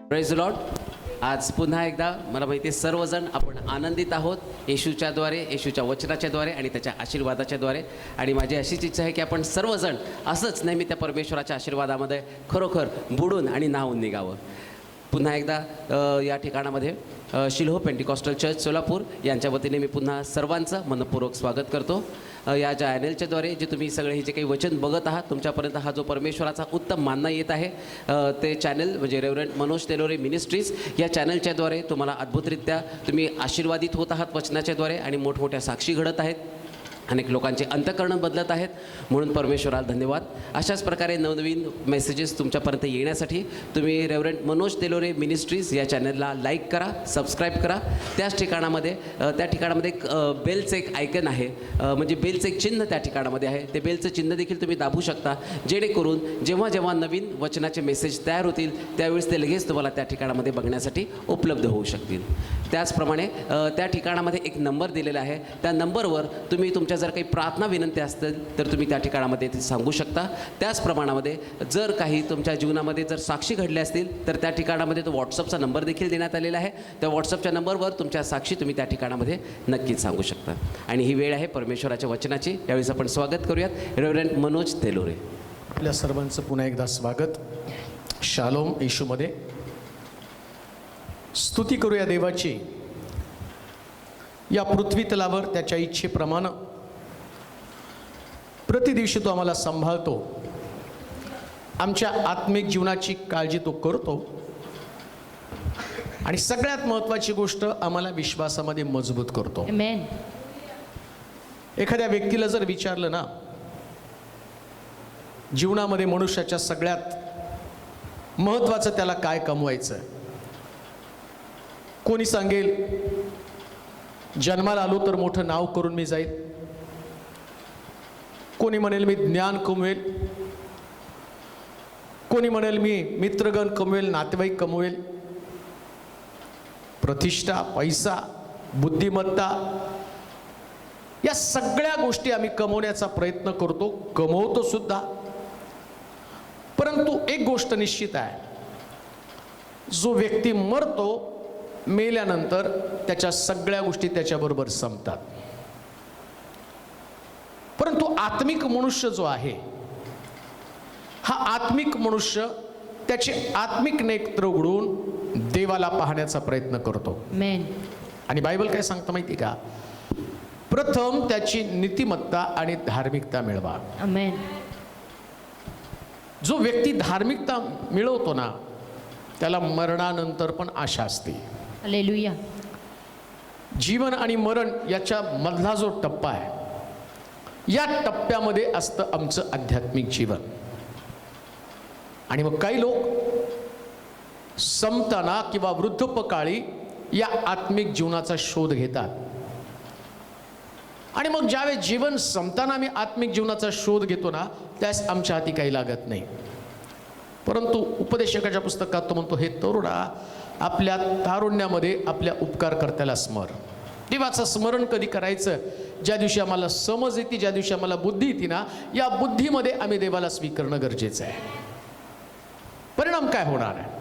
Praise the Lord. आज पुन्हा एकदा मला माहिती आहे सर्वजण आपण आनंदित आहोत येशूच्याद्वारे, येशूच्या वचनाच्याद्वारे आणि त्याच्या आशीर्वादाच्याद्वारे. आणि माझी अशीच इच्छा आहे की आपण सर्वजण असंच नेहमी त्या परमेश्वराच्या आशीर्वादामध्ये खरोखर बुडून आणि न्हावून निघावं. पुन्हा एकदा या ठिकाणामध्ये शिल्हो पेंटिकॉस्टल चर्च सोलापूर यांच्या वतीने मी पुन्हा सर्वांचं मनपूर्वक स्वागत करतो. या चॅनेलच्याद्वारे जे तुम्ही सगळे हे जे काही वचन बघत आहात, तुमच्यापर्यंत हा जो परमेश्वराचा उत्तम मानना येत आहे, ते चॅनल म्हणजे रेव्हरंड मनोज तेलोरे मिनिस्ट्रीज या चॅनलच्याद्वारे तुम्हाला अद्भुतरित्या तुम्ही आशीर्वादित होत आहात वचनाच्याद्वारे आणि मोठमोठ्या साक्षी घडत आहेत. अनेक लोकांचे अंतःकरण बदलत आहेत, म्हणून परमेश्वराला धन्यवाद. अशाच प्रकारे नवनवीन मेसेजेस तुमच्यापर्यंत येण्यासाठी तुम्ही रेव्हरंड मनोज तेलोरे मिनिस्ट्रीज या चॅनलला लाईक करा, सबस्क्राईब करा. त्याच ठिकाणामध्ये एक बेलचं एक आयकन आहे, म्हणजे बेलचं एक चिन्ह त्या ठिकाणामध्ये आहे. ते बेलचं चिन्ह देखील तुम्ही दाबू शकता, जेणेकरून जेव्हा जेव्हा नवीन वचनाचे मेसेज तयार होतील त्यावेळेस ते लगेच तुम्हाला त्या ठिकाणामध्ये बघण्यासाठी उपलब्ध होऊ शकतील. त्याचप्रमाणे त्या ठिकाणामध्ये एक नंबर दिलेला आहे. त्या नंबरवर तुम्ही तुमच्या जर काही प्रार्थना विनंती असतील तर तुम्ही त्या ठिकाणामध्ये ते सांगू शकता. त्याच प्रमाणामध्ये जर काही तुमच्या जीवनामध्ये जर साक्षी घडल्या असतील तर त्या ठिकाणामध्ये तो व्हॉट्सअपचा नंबर देखील देण्यात आलेला आहे. त्या व्हॉट्सअपच्या नंबरवर तुमच्या साक्षी तुम्ही त्या ठिकाणामध्ये नक्कीच सांगू शकता. आणि ही वेळ आहे परमेश्वराच्या वचनाची. यावेळेस आपण स्वागत करूयात रेव्हरंड मनोज तेलोरे. आपल्या सर्वांचं पुन्हा एकदा स्वागत. शालोम येशूमध्ये. स्तुती करूया देवाची. या पृथ्वी तलावर त्याच्या इच्छेप्रमाणे प्रतिदिवशी तो आम्हाला सांभाळतो. आमच्या आत्मिक जीवनाची काळजी तो करतो. आणि सगळ्यात महत्त्वाची गोष्ट, आम्हाला विश्वासामध्ये मजबूत करतो. आमेन. एखाद्या व्यक्तीला जर विचारलं ना, जीवनामध्ये मनुष्याच्या सगळ्यात महत्त्वाचं त्याला काय कमवायचं, कोणी सांगेल जन्माला आलो तर मोठं नाव करून मी जाईल, कोणी म्हणेल मी ज्ञान कमवेल, कोणी म्हणेल मी मित्रगण कमवेल, नातेवाईक कमवेल, प्रतिष्ठा, पैसा, बुद्धिमत्ता, या सगळ्या गोष्टी आम्ही कमवण्याचा प्रयत्न करतो, कमवतो सुद्धा. परंतु एक गोष्ट निश्चित आहे, जो व्यक्ती मरतो, मेल्यानंतर त्याच्या सगळ्या गोष्टी त्याच्याबरोबर संपतात. परंतु आत्मिक मनुष्य जो आहे, हा आत्मिक मनुष्य त्याचे आत्मिक नेत्र उघडून देवाला पाहण्याचा प्रयत्न करतो. आमेन. आणि बायबल काय सांगतं माहिती का? प्रथम त्याची नीतिमत्ता आणि धार्मिकता मिळवा. आमेन. जो व्यक्ती धार्मिकता मिळवतो ना, त्याला मरणानंतर पण आशा असते. हालेलुया. जीवन आणि मरण याच्या मधला जो टप्पा आहे, या टप्प्यामध्ये असतं आमचं आध्यात्मिक जीवन. आणि मग काही लोक संपताना किंवा वृद्धपकाळी या आत्मिक जीवनाचा शोध घेतात. आणि मग ज्यावेळेस जीवन संपताना आम्ही आत्मिक जीवनाचा शोध घेतो ना, त्यास आमच्या हाती काही लागत नाही. परंतु उपदेशकाच्या पुस्तकात तो म्हणतो, हे तरुणा, आपल्या तारुण्यामध्ये आपल्या उपकारकर्त्याला स्मर. देवाचं स्मरण कधी करायचं? ज्या दिवशी आम्हाला समज येते, ज्या दिवशी आम्हाला बुद्धी येते ना, या बुद्धीमध्ये आम्ही देवाला स्वीकारणं गरजेचं आहे. परिणाम काय होणार आहे?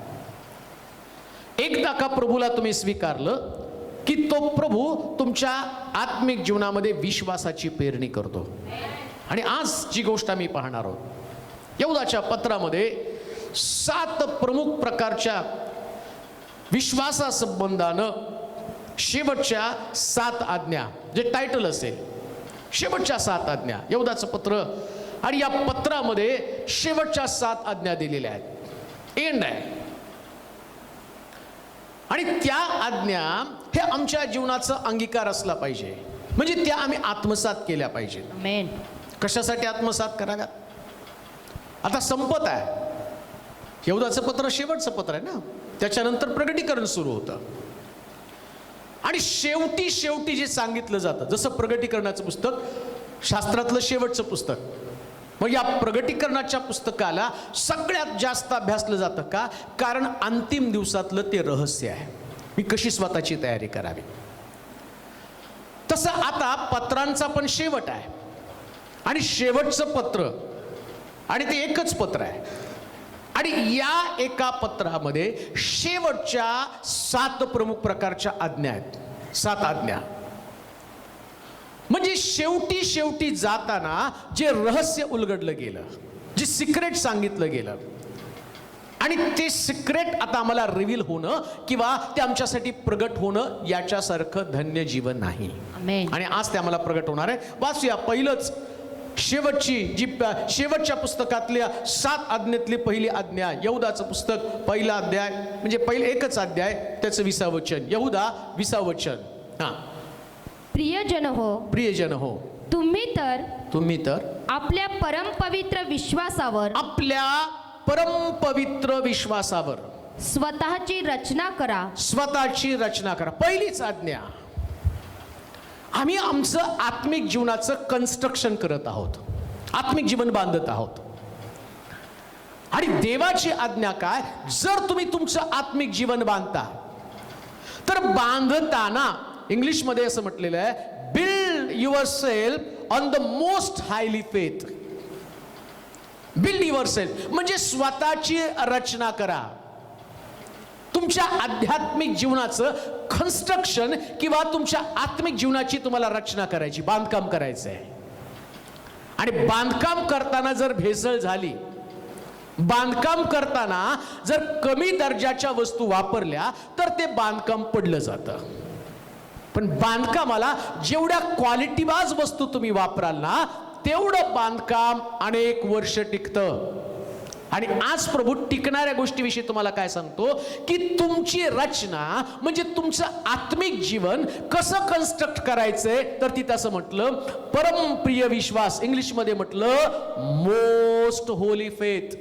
एकदा का प्रभूला तुम्ही स्वीकारलं की तो प्रभू तुमच्या आत्मिक जीवनामध्ये विश्वासाची पेरणी करतो. आणि आज जी गोष्ट आम्ही पाहणार आहोत, यहूदाच्या पत्रामध्ये 7 प्रमुख प्रकारच्या विश्वासासंबंधानं शेवटच्या 7 आज्ञा, जे टायटल असेल, शेवटच्या 7 आज्ञा, यहूदाचं पत्र. आणि या पत्रामध्ये शेवटच्या 7 आज्ञा दिलेल्या आहेत. एंड आहे. आणि त्या आज्ञा हे आमच्या जीवनाचा अंगीकार असला पाहिजे, म्हणजे त्या आम्ही आत्मसात केल्या पाहिजेत. आमेन. कशासाठी आत्मसात कराव्यात? आता संपत आहे. यहूदाचं पत्र शेवटचं पत्र आहे ना, त्याच्यानंतर प्रगटीकरण सुरू होतं. आणि शेवटी जे सांगितलं जातं, जसं प्रगटीकरणाचं पुस्तक शास्त्रातलं शेवटचं पुस्तक, मग या प्रगटीकरणाच्या पुस्तकाला सगळ्यात जास्त अभ्यासलं जातं का? कारण अंतिम दिवसातलं ते रहस्य आहे, मी कशी स्वतःची तयारी करावी. तसं आता पत्रांचा पण शेवट आहे. आणि शेवटचं पत्र, आणि ते एकच पत्र आहे. आणि या एका पत्रामध्ये शेवटच्या 7 प्रमुख प्रकारच्या आज्ञा आहेत. 7 आज्ञा. म्हणजे शेवटी जाताना जे रहस्य उलगडलं गेलं, जे सिक्रेट सांगितलं गेलं, आणि ते सिक्रेट आता आम्हाला रिव्हील होणं किंवा ते आमच्यासाठी प्रगट होणं याच्यासारखं धन्य जीवन नाही. आणि आज ते आम्हाला प्रगट होणार आहे. वाचूया पहिलंच शेवटच्या पुस्तकातल्या 7 आज्ञेतली पहिली आज्ञा, यहुदाचं पुस्तक, पहिला अध्याय, म्हणजे पहिले एकच अध्याय, त्याचं 20 वचन. यहुदा 20 वचन. हा. प्रियजन हो, तुम्ही तर आपल्या परमपवित्र विश्वासावर स्वतःची रचना करा. पहिलीच आज्ञा. आम्ही आमचं आत्मिक जीवनाचं कन्स्ट्रक्शन करत आहोत, आत्मिक जीवन बांधत आहोत. आणि देवाची आज्ञा काय? जर तुम्ही तुमचं आत्मिक जीवन बांधता, तर बांधताना इंग्लिशमध्ये असं म्हटलेलं आहे, build yourself on the most highly faith. Build your self म्हणजे स्वतःची रचना करा. तुमच्या आध्यात्मिक जीवनाचं कन्स्ट्रक्शन किंवा तुमच्या आत्मिक जीवनाची तुम्हाला रचना करायची, बांधकाम करायचं आहे. आणि बांधकाम करताना जर भेसळ झाली, बांधकाम करताना जर कमी दर्जाच्या वस्तू वापरल्या, तर ते बांधकाम पडलं जातं. पण बांधकामाला जेवढ्या क्वालिटीबाज वस्तू तुम्ही वापराल ना, तेवढं बांधकाम अनेक वर्ष टिकतं. आणि आज प्रभू टिकणाऱ्या गोष्टीविषयी तुम्हाला काय सांगतो, की तुमची रचना म्हणजे तुमचं आत्मिक जीवन कसं कन्स्ट्रक्ट करायचंय. तर तिथं असं म्हटलं, परमप्रिय विश्वास, इंग्लिशमध्ये म्हटलं most holy faith.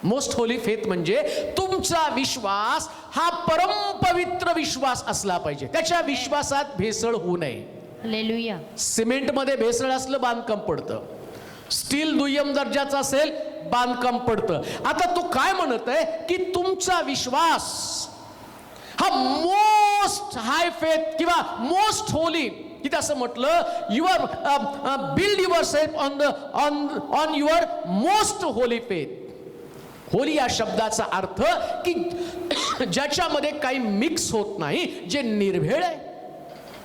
Most holy faith म्हणजे तुमचा विश्वास हा परमपवित्र विश्वास असला पाहिजे. त्याच्या विश्वासात भेसळ होऊ नये. हालेलुया. सिमेंटमध्ये भेसळ असलं बांधकाम पडतं. स्टील दुय्यम दर्जाचं असेल, बांधकाम पडतं. आता तो काय म्हणत आहे, की तुमचा विश्वास हा मोस्ट हाय फेथ किंवा मोस्ट होली, तिथे असं म्हटलं, your build yourself on your most holy faith. Holy या शब्दाचा अर्थ की ज्याच्यामध्ये काही मिक्स होत नाही, जे निर्भेळ आहे,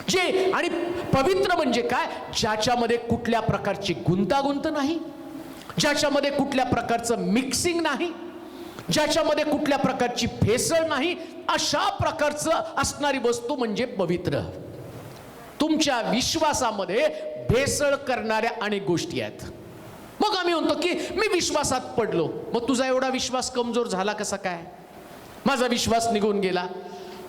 जे, आणि पवित्र म्हणजे काय, ज्याच्यामध्ये कुठल्या प्रकारची गुंतागुंत नाही, ज्याच्यामध्ये कुठल्या प्रकारचं मिक्सिंग नाही, ज्याच्यामध्ये कुठल्या प्रकारची भेसळ नाही, अशा प्रकारचं असणारी वस्तू म्हणजे पवित्र. तुमच्या विश्वासामध्ये भेसळ करणाऱ्या अनेक गोष्टी आहेत. मग आम्ही म्हणतो की मी विश्वासात पडलो. मग तुझा एवढा विश्वास कमजोर झाला कसा काय? माझा विश्वास निघून गेला.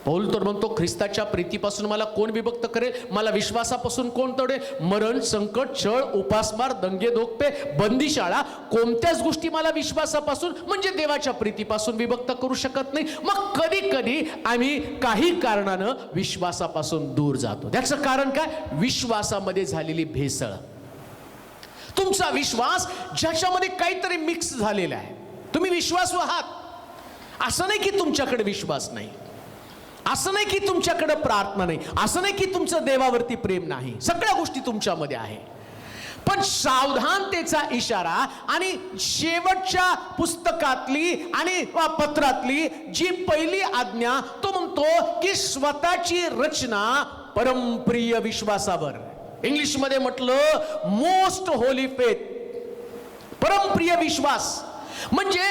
पौल तर म्हणतो, ख्रिस्ताच्या प्रीतीपासून मला कोण विभक्त करेल? मला विश्वासापासून कोण तोडेल? मरण, संकट, छळ, उपासमार, दंगे, धोपटे, बंदीशाळा, कोणत्याच गोष्टी मला विश्वासापासून म्हणजे देवाच्या प्रीतीपासून विभक्त करू शकत नाही. मग कधी कधी आम्ही काही कारणानं विश्वासापासून दूर जातो. त्याचं कारण काय? विश्वासामध्ये झालेली भेसळ. तुमचा विश्वास ज्याच्यामध्ये काहीतरी मिक्स झालेला आहे. तुम्ही विश्वासू आहात, असं नाही की तुमच्याकडे विश्वास नाही, असं नाही की तुमच्याकडे प्रार्थना नाही, असं नाही की तुमचं देवावरती प्रेम नाही. सगळ्या गोष्टी तुमच्यामध्ये आहे. पण सावधानतेचा इशारा आणि शेवटच्या पुस्तकातली आणि पत्रातली जी पहिली आज्ञा, तो म्हणतो की स्वतःची रचना परमप्रिय विश्वासावर. इंग्लिशमध्ये म्हटलं मोस्ट होली फेथ. परमप्रिय विश्वास म्हणजे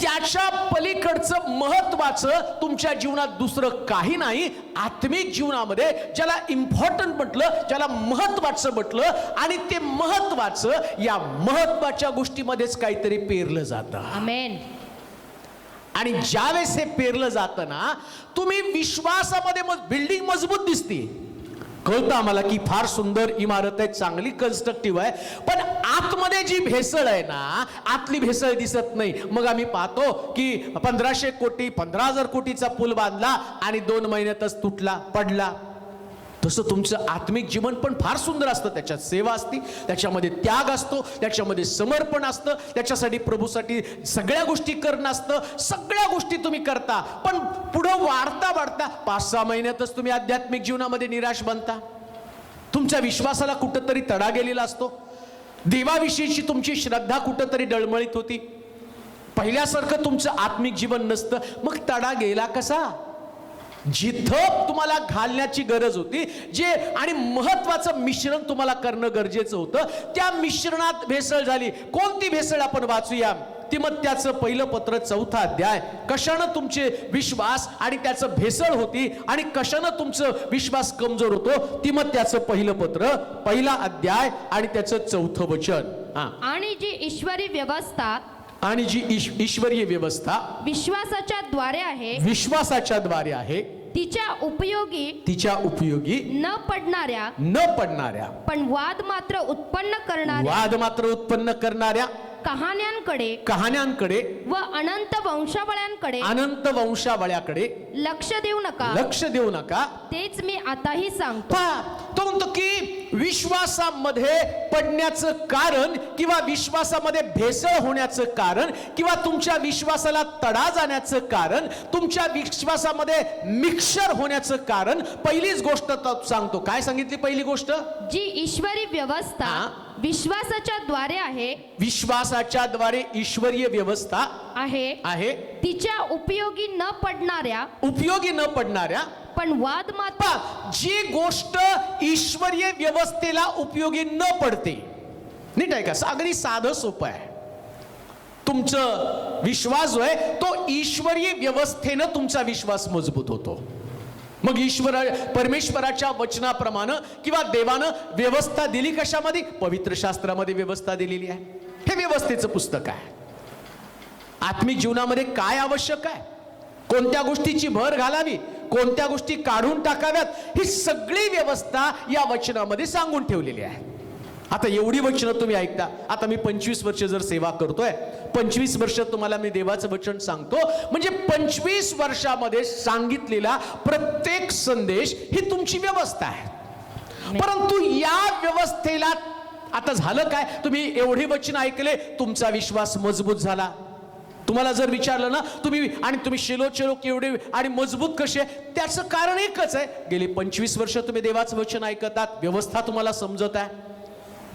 त्याच्या पलीकडचं महत्वाचं तुमच्या जीवनात दुसरं काही नाही. आत्मिक जीवनामध्ये ज्याला इम्पॉर्टंट म्हटलं, ज्याला महत्वाचं म्हटलं, आणि ते महत्वाचं या महत्वाच्या गोष्टीमध्येच काहीतरी पेरलं जातं. आमेन. आणि ज्यावेळेस हे पेरलं जातं ना, तुम्ही विश्वासामध्ये बिल्डिंग मजबूत दिसते, कळतं आम्हाला की फार सुंदर इमारत आहे, चांगली कन्स्ट्रक्टिव्ह आहे, पण आतमध्ये जी भेसळ आहे ना, आतली भेसळ दिसत नाही. मग आम्ही पाहतो की 1500 कोटी 15,000 कोटीचा पूल बांधला आणि 2 महिन्यातच तुटला, पडला. तसं तुमचं आत्मिक जीवन पण फार सुंदर असतं. त्याच्यात सेवा असते, त्याच्यामध्ये त्याग असतो, त्याच्यामध्ये समर्पण असतं, त्याच्यासाठी प्रभूसाठी सगळ्या गोष्टी करणं असतं. सगळ्या गोष्टी तुम्ही करता, पण पुढं वाढता वाढता 5-6 महिन्यातच तुम्ही आध्यात्मिक जीवनामध्ये निराश बनता. तुमच्या विश्वासाला कुठंतरी तडा गेलेला असतो. देवाविषयीची तुमची श्रद्धा कुठंतरी डळमळीत होती. पहिल्यासारखं तुमचं आत्मिक जीवन नसतं, मग तडा गेला कसा? जिथं तुम्हाला घालण्याची गरज होती, जे आणि महत्वाचं मिश्रण तुम्हाला करणं गरजेचं होतं, त्या मिश्रणात भेसळ झाली. कोणती भेसळ आपण वाचूया. तिमोथेचं पहिलं पत्र 4था अध्याय. कशानं तुमचे विश्वास आणि त्याचं भेसळ होती आणि कशानं तुमचं विश्वास कमजोर होतो. तिमोथेचं पहिलं पत्र 1ला अध्याय आणि त्याचं 4थं वचन. आणि जी ईश्वरी व्यवस्था आणि जी ईश्वरीय व्यवस्था विश्वासाच्या द्वारे आहे, विश्वासाच्या द्वारे आहे, तिच्या उपयोगी न पडणाऱ्या पण वाद मात्र उत्पन्न करणाऱ्या कहाण्यांकडे व अनंत वंशावळ्याकडे लक्ष देऊ नका. तेच मी आताही सांगतो. तो म्हणतो की विश्वासामध्ये पडण्याचं कारण किंवा विश्वासामध्ये भेसळ होण्याचं कारण किंवा तुमच्या विश्वासाला तडा जाण्याचं कारण, तुमच्या विश्वासामध्ये मिक्सर होण्याचं कारण, पहिलीच गोष्ट सांगतो. काय सांगितली पहिली गोष्ट? जी ईश्वरी व्यवस्था विश्वासाच्या द्वारे आहे, विश्वासाच्या द्वारे ईश्वरीय व्यवस्था आहे, तिच्या उपयोगी न पडणाऱ्या पण वाद मात्र. जी गोष्ट ईश्वरीय व्यवस्थेला उपयोगी न पडते, नीट आहे का? अगदी साधं सोपं आहे. तुमचं विश्वास जो आहे तो ईश्वरीय व्यवस्थेनं तुमचा विश्वास मजबूत होतो. मग परमेश्वराच्या वचनाप्रमाणे किंवा देवानं व्यवस्था दिली कशामध्ये? पवित्र शास्त्रामध्ये व्यवस्था दिलेली आहे. हे व्यवस्थेचं पुस्तक आहे. आत्मिक जीवनामध्ये काय आवश्यक आहे, कोणत्या गोष्टीची भर घालावी, कोणत्या गोष्टी काढून टाकाव्यात, ही सगळी व्यवस्था या वचनामध्ये सांगून ठेवलेली आहे. आता एवढी वचनं तुम्ही ऐकता. आता मी 25 वर्ष जर सेवा करतोय, 25 वर्ष तुम्हाला मी देवाचं वचन सांगतो, म्हणजे 25 वर्षामध्ये सांगितलेला प्रत्येक संदेश ही तुमची व्यवस्था आहे. परंतु या व्यवस्थेला आता झालं काय? तुम्ही एवढी वचन ऐकले, तुमचा विश्वास मजबूत झाला. तुम्हाला जर विचारलं ना तुम्ही शेलो केवढे आणि मजबूत कसे, त्याचं कारण एकच आहे. गेली 25 वर्ष तुम्ही देवाचं वचन ऐकतात, व्यवस्था तुम्हाला समजत आहे.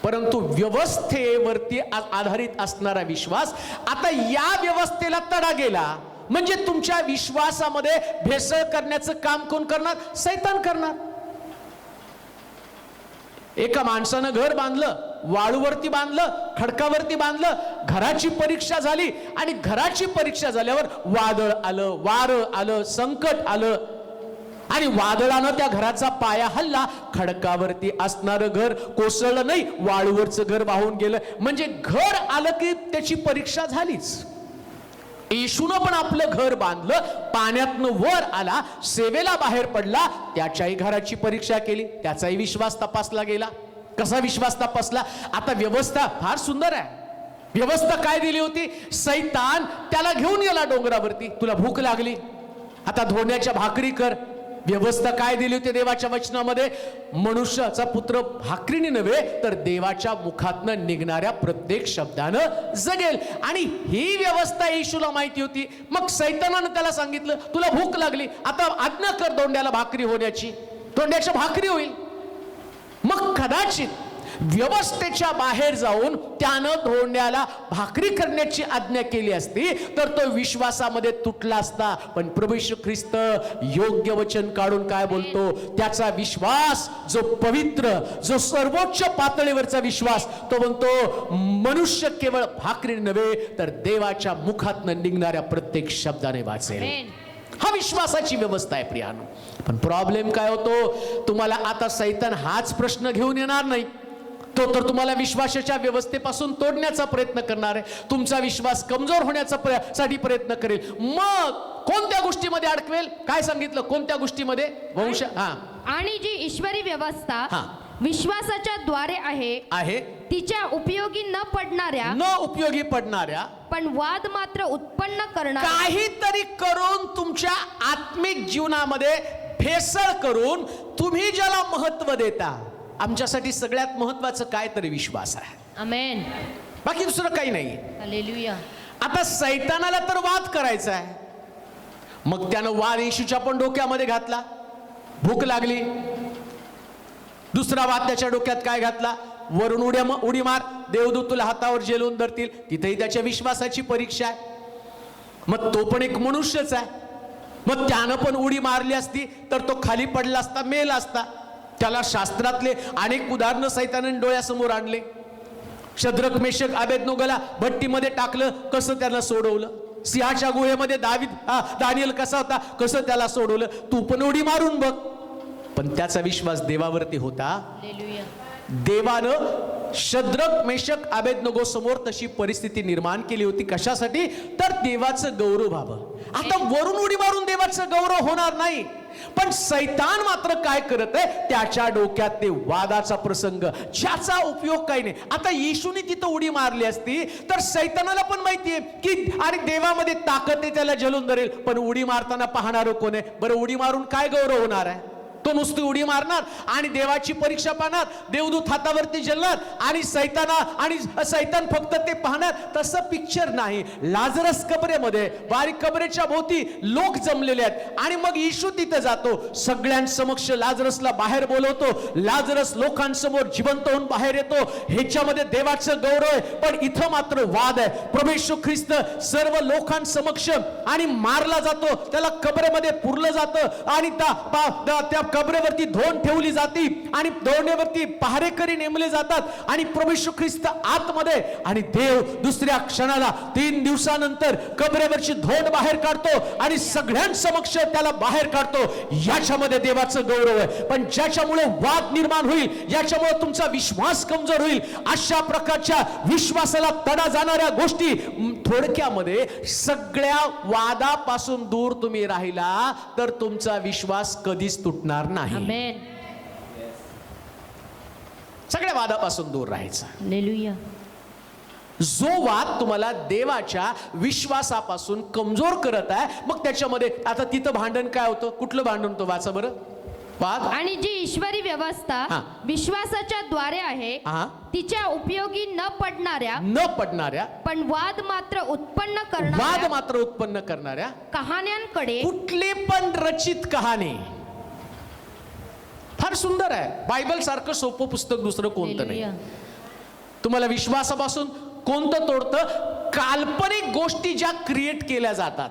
परंतु व्यवस्थेवरती आधारित असणारा विश्वास, आता या व्यवस्थेला तडा गेला म्हणजे तुमच्या विश्वासामध्ये भेसळ करण्याचं काम कोण करणार? सैतान करणार. एका माणसानं घर बांधलं, वाळूवरती बांधलं, खडकावरती बांधलं, घराची परीक्षा झाली आणि घराची परीक्षा झाल्यावर वादळ आलं, वारं आलं, संकट आलं आणि वादळानं त्या घराचा पाया हल्ला. खडकावरती असणारं घर कोसळलं नाही, वाळूवरचं घर वाहून गेलं. म्हणजे घर आलं की त्याची परीक्षा झालीच. येशूनं पण आपलं घर बांधलं, पाण्यातनं वर आला, सेवेला बाहेर पडला, त्याच्याही घराची परीक्षा केली, त्याचाही विश्वास तपासला गेला. कसा विश्वास तपासला? आता व्यवस्था फार सुंदर आहे. व्यवस्था काय दिली होती? सैतान त्याला घेऊन गेला डोंगरावरती. तुला भूक लागली, आता धोंड्याच्या भाकरी कर. व्यवस्था काय दिली होती देवाच्या वचनामध्ये? मनुष्याचा पुत्र भाकरीने नव्हे तर देवाच्या मुखातनं निघणाऱ्या प्रत्येक शब्दानं जगेल. आणि ही व्यवस्था येशूला माहिती होती. मग सैतानानं त्याला सांगितलं, तुला भूक लागली, आता आज्ञा कर धोंड्याला भाकरी होण्याची. धोंड्याच्या भाकरी होईल. मग कदाचित व्यवस्थेच्या बाहेर जाऊन त्यानं धोंड्याला भाकरी करण्याची आज्ञा केली असती तर तो विश्वासामध्ये तुटला असता. पण प्रभू येशू ख्रिस्त योग्य वचन काढून काय बोलतो? त्याचा विश्वास जो पवित्र, जो सर्वोच्च पातळीवरचा विश्वास, तो म्हणतो मनुष्य केवळ भाकरी नव्हे तर देवाच्या मुखातनं निघणाऱ्या प्रत्येक शब्दाने वाचेल. हा विश्वासाची व्यवस्था आहे प्रियानो. पण प्रॉब्लेम काय होतो? तुम्हाला आता सैतान हाच प्रश्न घेऊन येणार नाही. तो तर तुम्हाला विश्वासाच्या व्यवस्थेपासून तोडण्याचा प्रयत्न करणार आहे. तुमचा विश्वास कमजोर होण्यासाठी प्रयत्न करेल. मग कोणत्या गोष्टीमध्ये अडकवेल? काय सांगितलं? कोणत्या गोष्टीमध्ये? वंश. आणि जी ईश्वरी व्यवस्था विश्वासाच्या द्वारे आहे, तिच्या उपयोगी न पडणाऱ्या पण वाद मात्र उत्पन्न करणार. काहीतरी करून तुमच्या आत्मिक जीवनामध्ये भेसळ करून तुम्ही ज्याला महत्व देता, आमच्यासाठी सगळ्यात महत्वाचं काय तरी विश्वास आहे. आमेन. बाकी दुसरं काही नाही. हालेलुया. आता सैतानाला तर वाद करायचा आहे. मग त्यानं वाद येशूच्या पण डोक्यामध्ये घातला. भूक लागली. दुसरा वाद त्याच्या डोक्यात काय घातला? वरून उडी मार, देवदूत तुला हातावर जेलून धरतील. तिथेही त्याच्या विश्वासाची परीक्षा आहे. मग तो पण एक मनुष्यच आहे. मग त्यानं पण उडी मारली असती तर तो खाली पडला असता, मेला असता. त्याला शास्त्रातले अनेक उदाहरणं सैतानाने डोळ्यासमोर आणले. शद्रक मेषक अबेदनोगोला भट्टीमध्ये टाकलं, कसं त्याला सोडवलं. सिंहाच्या गुहेमध्ये दानियल कसा होता, कसं त्याला सोडवलं. तू पण उडी मारून बघ. पण त्याचा विश्वास देवावरती होता. देवानं शद्रक मेषक अबेदनगो समोर तशी परिस्थिती निर्माण केली होती. कशासाठी? तर देवाचं गौरव व्हावं. आता वरून उडी मारून देवाचं गौरव होणार नाही. पण सैतान मात्र काय करत आहे, त्याच्या डोक्यात ते वादाचा प्रसंग, ज्याचा उपयोग काही नाही. आता येशूने तिथं उडी मारली असती तर सैतानाला पण माहितीये की अरे देवामध्ये ताकद आहे, त्याला जलून धरेल. पण उडी मारताना पाहणार कोण आहे बरं? उडी मारून काय गौरव होणार आहे? तो नुसती उडी मारणार आणि देवाची परीक्षा पाहणार, देवदूत हातावरती जलणार आणि सैतान फक्त ते पाहणार. तसं पिक्चर नाही. लाजरस कबरेमध्ये, बारीक कबरेच्या भोवती लोक जमलेले आहेत आणि मग येशू तिथे जातो, सगळ्यांसमक्ष लाजरसला बाहेर बोलवतो. लाजरस लोकांसमोर जिवंत होऊन बाहेर येतो. ह्याच्यामध्ये देवाचं गौरव आहे. पण इथं मात्र वाद आहे. प्रभू येशू ख्रिस्त सर्व लोकांसमक्ष आणि मारला जातो, त्याला कबरेमध्ये पुरलं जातं आणि त्या कबरेवरती धोंड ठेवली जाते आणि धोंडेवरती पहारेकरी नेमले जातात आणि प्रभू येशू ख्रिस्त आतमध्ये आणि देव दुसऱ्या क्षणाला 3 दिवसानंतर कबरेवरची धोंड बाहेर काढतो आणि सगळ्यांसमक्ष त्याला बाहेर काढतो. याच्यामध्ये देवाचं गौरव आहे. पण ज्याच्यामुळे वाद निर्माण होईल, ज्याच्यामुळे तुमचा विश्वास कमजोर होईल, अशा प्रकारच्या विश्वासाला तडा जाणाऱ्या गोष्टी, थोडक्यामध्ये सगळ्या वादापासून दूर तुम्ही राहिला तर तुमचा विश्वास कधीच तुटणार नाही. आमेन. सगळ्या वादापासून दूर राहायचं. हालेलुया. जो वाद तुम्हाला देवाच्या विश्वासापासून कमजोर करत आहे, मग त्याच्यामध्ये आता तिथं भांडण काय होतं? कुठलं भांडण होतं? वाचा बरं. वाद आणि जी ईश्वरी व्यवस्था विश्वासाच्या द्वारे आहे, तिच्या उपयोगी न पडणाऱ्या पण वाद मात्र उत्पन्न करणाऱ्या कहाण्यांकडे, कुठले पण रचित कहाणी. फार सुंदर आहे. बायबल सारखं सोपं पुस्तक दुसरं कोणतं नाही. तुम्हाला विश्वासापासून कोणतं तोडतं? काल्पनिक गोष्टी ज्या क्रिएट केल्या जातात.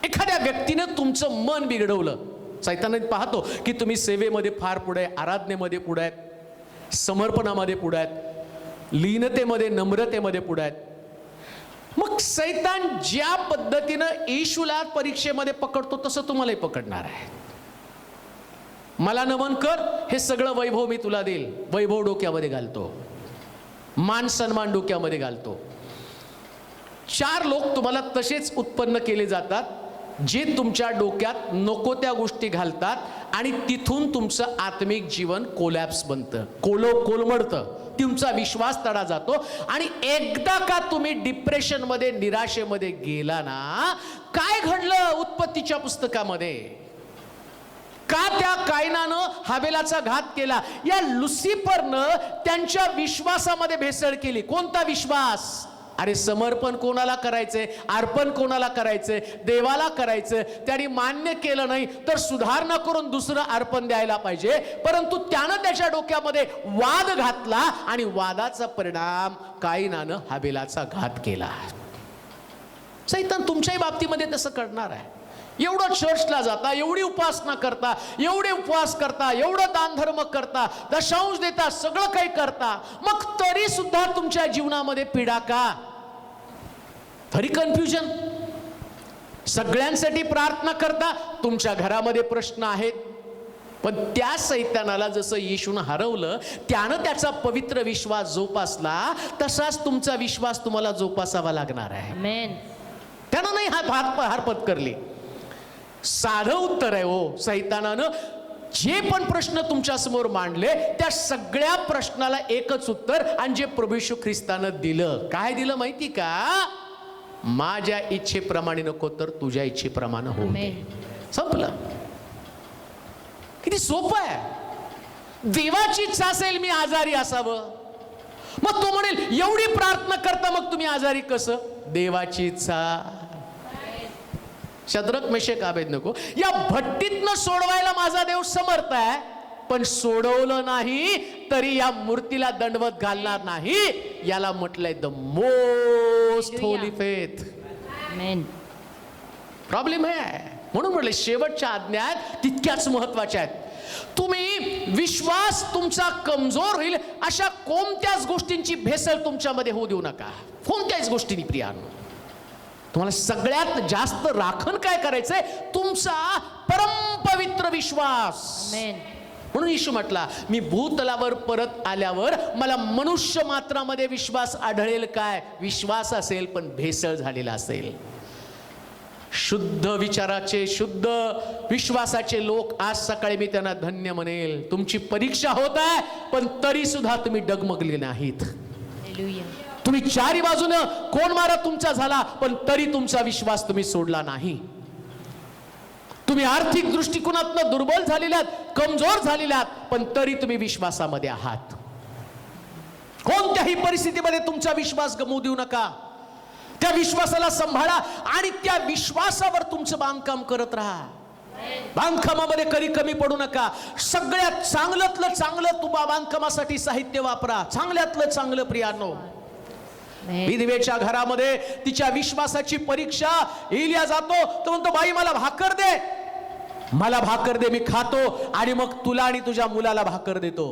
एखाद्या व्यक्तीनं तुमचं मन बिघडवलं. सैतान पाहतो की तुम्ही सेवेमध्ये फार पुढे, आराधनेमध्ये पुढे आहेत, समर्पणामध्ये पुढे आहेत, लीनतेमध्ये, नम्रतेमध्ये पुढे आहेत. मग सैतान ज्या पद्धतीनं येशूला परीक्षेमध्ये पकडतो तसं तुम्हालाही पकडणार आहे. मला नमन कर, हे सगळं वैभव मी तुला देईल. वैभव डोक्यामध्ये घालतो, मान सन्मान डोक्यामध्ये घालतो. 4 लोक तुम्हाला तसेच उत्पन्न केले जातात, जे तुमच्या डोक्यात नको त्या गोष्टी घालतात आणि तिथून तुमचं आत्मिक जीवन कोलॅप्स बनतं, कोलमडतं. तुमचा विश्वास तडा जातो आणि एकदा का तुम्ही डिप्रेशनमध्ये, निराशेमध्ये गेला ना, काय घडलं उत्पत्तीच्या पुस्तकामध्ये? का त्या कायनानं हाबेलाचा घात केला? या लुसिफरनं त्यांच्या विश्वासामध्ये भेसळ केली. कोणता विश्वास? अरे समर्पण कोणाला करायचंय, अर्पण कोणाला करायचंय? देवाला करायचंय. त्यांनी मान्य केलं नाही तर सुधारणा करून दुसरं अर्पण द्यायला पाहिजे. परंतु त्यानं त्याच्या डोक्यामध्ये वाद घातला आणि वादाचा परिणाम कायनानं हाबेलाचा घात केला. सैतान तुमच्याही बाबतीमध्ये तसं करणार आहे. एवढं चर्चला जाता, एवढी उपासना करता, एवढे उपवास करता, एवढं दान धर्म करता, दशांश देता, सगळं काही करता, मग तरी सुद्धा तुमच्या जीवनामध्ये पीडा का? तरी कन्फ्युजन. सगळ्यांसाठी प्रार्थना करता, तुमच्या घरामध्ये प्रश्न आहेत. पण त्या सैतानाला जसं येशूनं हरवलं, त्यानं त्याचा पवित्र विश्वास जोपासला, तसाच तुमचा विश्वास तुम्हाला जोपासावा लागणार आहे. आमेन. त्यानं नाही हार पत्करली. साधं उत्तर आहे हो. सैतानानं जे पण प्रश्न तुमच्या समोर मांडले, त्या सगळ्या प्रश्नाला एकच उत्तर, आणि जे प्रभू येशू ख्रिस्तानं दिलं. काय दिलं माहिती का? माझ्या इच्छेप्रमाणे नको तर तुझ्या इच्छेप्रमाणे होऊ दे. संपलं. किती सोपं आहे. देवाची इच्छा असेल मी आजारी असावं, मग तो म्हणेल एवढी प्रार्थना करता मग तुम्ही आजारी कसं? देवाची इच्छा. शद्रक मेषक अबेदनगो या भट्टीतनं सोडवायला माझा देव समर्थ आहे, पण सोडवलं नाही तरी या मूर्तीला दंडवत घालणार नाही. याला म्हटलंय the most holy faith. Amen. Problem आहे. म्हणून म्हटलं शेवटच्या आज्ञा आहेत तितक्याच महत्वाच्या आहेत. तुम्ही विश्वास तुमचा कमजोर होईल अशा कोणत्याच गोष्टींची भेसळ तुमच्यामध्ये होऊ देऊ नका. कोणत्याच गोष्टींनी प्रियांनो. तुम्हाला सगळ्यात जास्त राखण काय करायचंय? तुमचा परमपवित्र विश्वास. आमेन. म्हणून येशू म्हटला, मी भूतलावर परत आल्यावर मला मनुष्य मात्रामध्ये विश्वास आढळेल काय? विश्वास असेल पण भेसळ झालेला असेल. शुद्ध विचाराचे, शुद्ध विश्वासाचे लोक आज सकाळी मी त्यांना धन्य म्हणेल. तुमची परीक्षा होत आहे पण तरी सुद्धा तुम्ही डगमगले नाहीत. हालेलुया. तुम्ही चारी बाजूनं कोण मारा तुमचा झाला पण तरी तुमचा विश्वास तुम्ही सोडला नाही. तुम्ही आर्थिक दृष्टिकोनातनं दुर्बल झालेल्यात, कमजोर झालेल्यात, पण तरी तुम्ही विश्वासामध्ये आहात. कोणत्याही परिस्थितीमध्ये तुमचा विश्वास गमवू देऊ नका. त्या विश्वासाला सांभाळा आणि त्या विश्वासावर तुमचं बांधकाम करत राहा. बांधकामामध्ये कधी कमी पडू नका. सगळ्यात चांगल्यातलं चांगलं तुम्हा बांधकामासाठी साहित्य वापरा. चांगल्यातलं चांगलं प्रियानो. विधवेच्या घरामध्ये तिच्या विश्वासाची परीक्षा. एलिया जातो तो म्हणतो, बाई मला भाकर दे, मला भाकर दे, मी खातो आणि मग तुला आणि तुझ्या मुलाला भाकर देतो.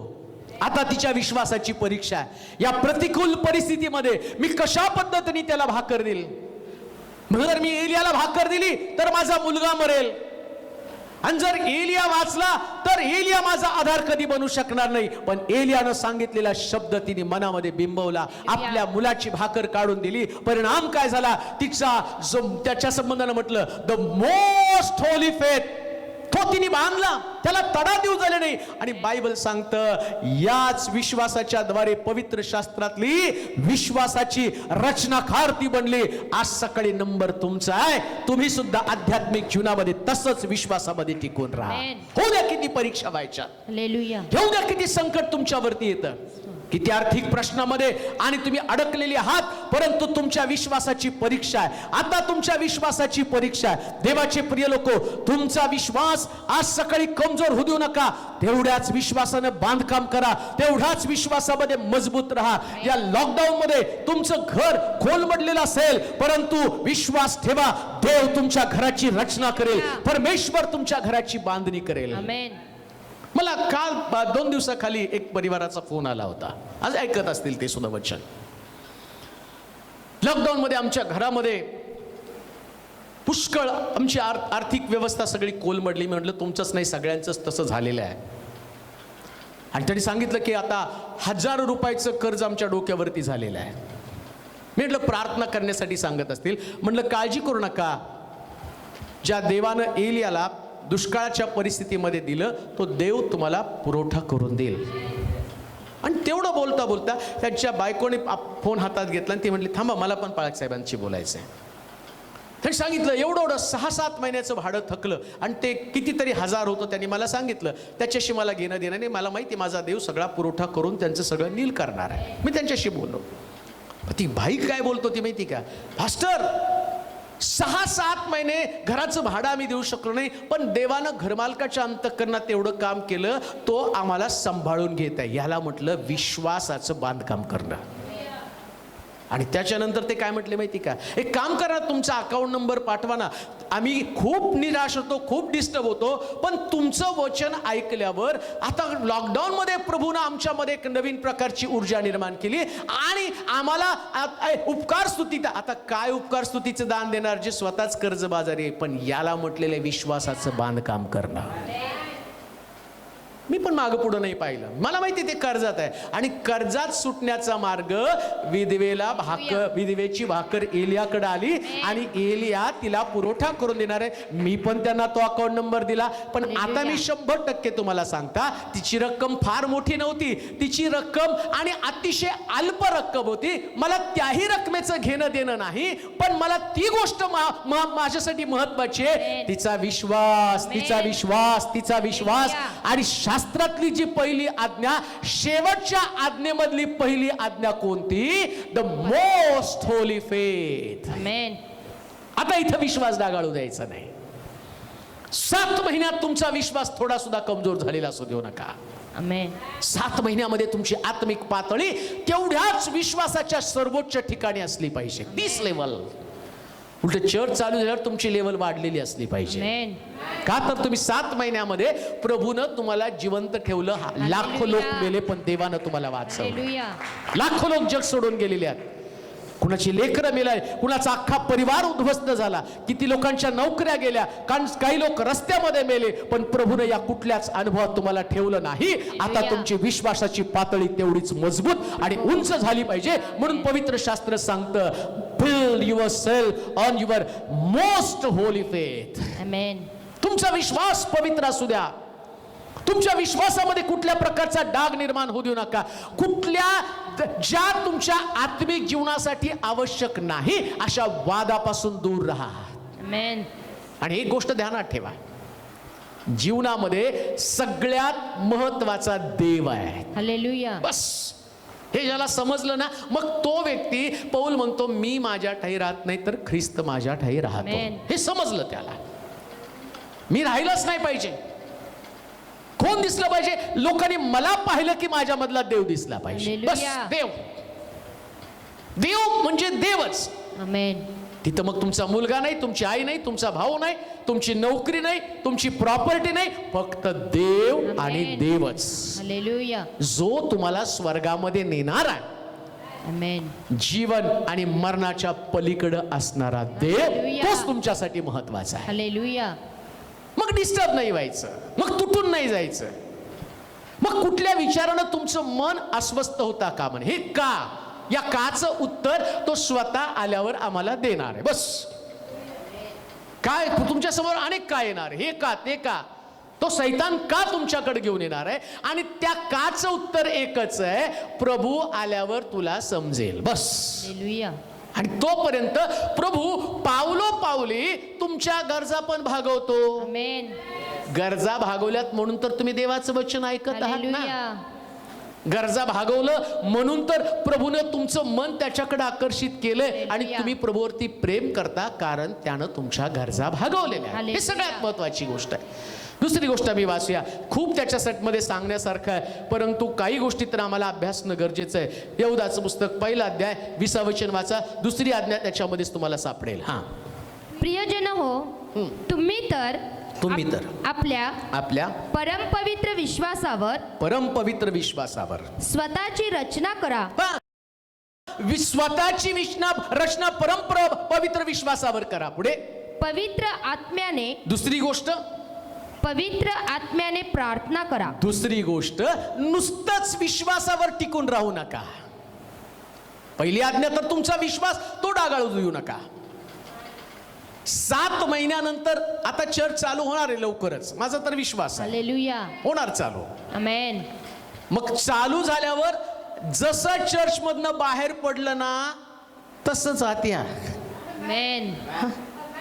आता तिच्या विश्वासाची परीक्षा आहे. या प्रतिकूल परिस्थितीमध्ये मी कशा पद्धतीने त्याला भाकर देईल? म्हणून जर मी एलियाला भाकर दिली तर माझा मुलगा मरेल, आणि जर एलिया वाचला तर एलिया माझा आधार कधी बनू शकणार नाही. पण एलियानं सांगितलेला शब्द तिने मनामध्ये बिंबवला, आपल्या मुलाची भाकर काढून दिली. परिणाम काय झाला? तिचा जो त्याच्या संबंधानं म्हटलं द मोस्ट होली फेथ, तो तिने बांधला, त्याला तडा देऊ झाले नाही. आणि बायबल सांगतं याच विश्वासाच्या द्वारे पवित्र शास्त्रातली विश्वासाची रचनाकार ती बनली. आज सकाळी नंबर तुमचा आहे. तुम्ही सुद्धा आध्यात्मिक जीवनामध्ये तसंच विश्वासामध्ये टिकून राहा. होऊ द्या किती परीक्षा व्हायच्या, हालेलुया. घेऊ द्या किती संकट तुमच्यावरती येतं, किती आर्थिक प्रश्नामध्ये आणि तुम्ही अडकलेले आहात, परंतु तुमच्या विश्वासाची परीक्षा आहे. आता तुमच्या विश्वासाची परीक्षा आहे. देवाचे प्रिय लोक, तुमचा विश्वास आज सकाळी कमजोर होऊ देऊ नका. तेवढ्याच विश्वासानं बांधकाम करा, तेवढ्याच विश्वासामध्ये मजबूत राहा. या लॉकडाऊन मध्ये तुमचं घर खोलमडलेलं असेल, परंतु विश्वास ठेवा, देव तुमच्या घराची रचना करेल, परमेश्वर तुमच्या घराची बांधणी करेल. आमेन. मला काल 2 दिवसाखाली एक परिवाराचा फोन आला होता. आज ऐकत असतील ते सुद्धा वचन. लॉकडाऊन मध्ये आमच्या घरामध्ये पुष्कळ आमची आर्थिक व्यवस्था सगळी कोलमडली. मी म्हटलं तुमचंच नाही सगळ्यांचंच तसं झालेलं आहे. आणि त्यांनी सांगितलं की आता हजारो रुपयाचं कर्ज आमच्या डोक्यावरती झालेलं आहे. मी म्हटलं प्रार्थना करण्यासाठी सांगत असतील. म्हटलं काळजी करू नका. ज्या देवानं एलियाला दुष्काळाच्या परिस्थितीमध्ये दिलं, तो देव तुम्हाला पुरवठा करून देईल. आणि तेवढं बोलता बोलता त्यांच्या बायकोने फोन हातात घेतला आणि ती म्हटली, थांबा मला पण पाळक साहेबांशी बोलायचं आहे. त्यांनी सांगितलं एवढं 6-7 महिन्याचं भाडं थकलं आणि ते कितीतरी हजार होतं. त्यांनी मला सांगितलं त्याच्याशी मला घेणं देणं नाही, मला माहिती माझा देव सगळा पुरवठा करून त्यांचं सगळं नील करणार आहे. मी त्यांच्याशी बोललो. ती बाई काय बोलतो ती माहिती का? फास्टर 6-7 महिने घराचं भाडं आम्ही देऊ शकलो नाही, पण देवानं घरमालकाच्या अंतःकरणात तेवढं काम केलं, तो आम्हाला सांभाळून घेत आहे. याला म्हटलं विश्वासाचं बांधकाम करणं. आणि त्याच्यानंतर ते काय म्हटले माहिती का? एक काम करा, तुमचा अकाउंट नंबर पाठवा ना. आम्ही खूप निराश होतो, खूप डिस्टर्ब होतो, पण तुमचं वचन ऐकल्यावर आता लॉकडाऊनमध्ये प्रभूनं आमच्यामध्ये एक नवीन प्रकारची ऊर्जा निर्माण केली आणि आम्हाला उपकार स्तुती. आता काय उपकार स्तुतीचं दान देणार जे स्वतःच कर्जबाजारी आहे, पण याला म्हटलेलं विश्वासाचं बांधकाम करणं. मी पण मागं पुढं नाही पाहिलं. मला माहिती ते कर्जात आहे आणि कर्जात सुटण्याचा मार्ग विधवेची भाकर एलियाकडे आली आणि एलिया तिला पुरवठा करून देणार आहे. मी पण त्यांना तो अकाउंट नंबर दिला. पण आता मी 100% तुम्हाला सांगता, तिची रक्कम फार मोठी नव्हती. तिची रक्कम आणि अतिशय अल्प रक्कम होती. मला त्याही रकमेचं घेणं देणं नाही, पण मला ती गोष्ट माझ्यासाठी महत्वाची आहे, तिचा विश्वास, तिचा विश्वास, तिचा विश्वास. आणि शास्त्रातली जी पहिली आज्ञा, शेवटच्या आज्ञेमधली पहिली आज्ञा कोणती? The most holy faith. Amen. आता इथं विश्वास डागाळू द्यायचा नाही. 7 महिन्यात तुमचा विश्वास थोडा सुद्धा कमजोर झालेला असू देऊ नका. आमेन. 7 महिन्यामध्ये तुमची आत्मिक पातळी तेवढ्याच विश्वासाच्या सर्वोच्च ठिकाणी असली पाहिजे. 30 लेवल. उलट चर्च चालू झाल्यावर तुमची लेवल वाढलेली असली पाहिजे. आमेन. का तर तुम्ही 7 महिन्यामध्ये प्रभूनं तुम्हाला जिवंत ठेवलं. लाखो लोक मेले पण देवानं तुम्हाला वाचवलं. हालेलुया. लाखो लोक जग सोडून गेलेले आहेत. कुणाची लेकरं मेलाय, कुणाचा अख्खा परिवार उद्ध्वस्त झाला, किती लोकांच्या नोकऱ्या गेल्या, काही लोक रस्त्यामध्ये मेले, पण प्रभूनं या कुठल्याच अनुभवात तुम्हाला ठेवलं नाही. आता तुमची विश्वासाची पातळी तेवढीच मजबूत आणि उंच झाली पाहिजे. म्हणून पवित्र शास्त्र सांगतं, build yourself on your most holy faith. Amen. तुमचा विश्वास पवित्र असू द्या. तुमच्या विश्वासामध्ये कुठल्या प्रकारचा डाग निर्माण होऊ देऊ नका. ज्या तुमच्या आत्मिक जीवनासाठी आवश्यक नाही अशा वादापासून दूर राहा. आमेन. आणि एक गोष्ट ध्यानात ठेवा, जीवनामध्ये सगळ्यात महत्वाचा देव आहे. हालेलुया. बस हे ज्याला समजलं ना, मग तो व्यक्ती, पौल म्हणतो, मी माझ्या ठाई राहत नाही तर ख्रिस्त माझ्या ठाई राहतो. आमेन. हे समजलं त्याला. मी राहिलंच नाही पाहिजे. कोण दिसलं पाहिजे? लोकांनी मला पाहिलं की माझ्या मधला देव दिसला पाहिजे. बस देव. देव म्हणजे देवच. आमेन. तिथं मग तुमचा मुलगा नाही, तुमची आई नाही, तुमचा भाऊ नाही, तुमची नोकरी नाही, तुमची प्रॉपर्टी नाही, फक्त देव आणि देवच. हालेलुया. जो तुम्हाला स्वर्गामध्ये नेणार आहे. आमेन. जीवन आणि मरणाच्या पलीकडे असणारा देव, तोच तुमच्यासाठी महत्वाचा आहे. हालेलुया. मग डिस्टर्ब नाही व्हायचं, मग तुटून नाही जायचं. मग कुठल्या विचारानं तुमचं मन अस्वस्थ होता का म्हणे. हे का, या काचं उत्तर तो स्वतः आल्यावर आम्हाला देणार आहे. बस काय तुमच्या समोर अनेक का येणार, हे का ते का, तो सैतान का तुमच्याकडे घेऊन येणार आहे. आणि त्या काचं उत्तर एकच आहे, प्रभू आल्यावर तुला समजेल. बस. हालेलुया. आणि तोपर्यंत प्रभू पावलोपावली तुमच्या गरजा पण भागवतो. आमेन. गरजा भागवल्यात म्हणून तर तुम्ही देवाचं वचन ऐकत आहात ना. हालेलुया. गरजा भागवलं म्हणून तर प्रभूनं तुमचं मन त्याच्याकडे आकर्षित केलंय आणि तुम्ही प्रभूवरती प्रेम करता, कारण त्यानं तुमच्या गरजा भागवलेल्या आहेत. हे सगळ्यात महत्वाची गोष्ट आहे. दुसरी गोष्ट आम्ही वाचूया, खूप त्याच्यासाठी सांगण्यासारखं आहे, परंतु काही गोष्टी तर आम्हाला अभ्यासणं गरजेचं आहे. यहूदाचं पुस्तक 1 अध्याय 20 वचन वाचा. दुसरी आज्ञा त्याच्यामध्येच तुम्हाला सापडेल. प्रियजन हो, तुम्ही तर आपल्या परमपवित्र विश्वासावर स्वतःची रचना करा. स्वतःची रचना पवित्र विश्वासावर करा. पुढे पवित्र आत्म्याने. दुसरी गोष्ट, पवित्र आत्म्याने प्रार्थना करा. दुसरी गोष्ट, नुसतंच विश्वासावर टिकून राहू नका. पहिली आज्ञा तर तुमचा विश्वास तो डागाळू देऊ नका. 7 महिन्यानंतर आता चर्च चालू होणार आहे लवकरच, माझा तर विश्वास आहे. हालेलुया. होणार चालू. आमेन. मग चालू झाल्यावर जसं चर्च मधनं बाहेर पडलं ना, तसंच आत या. आमेन.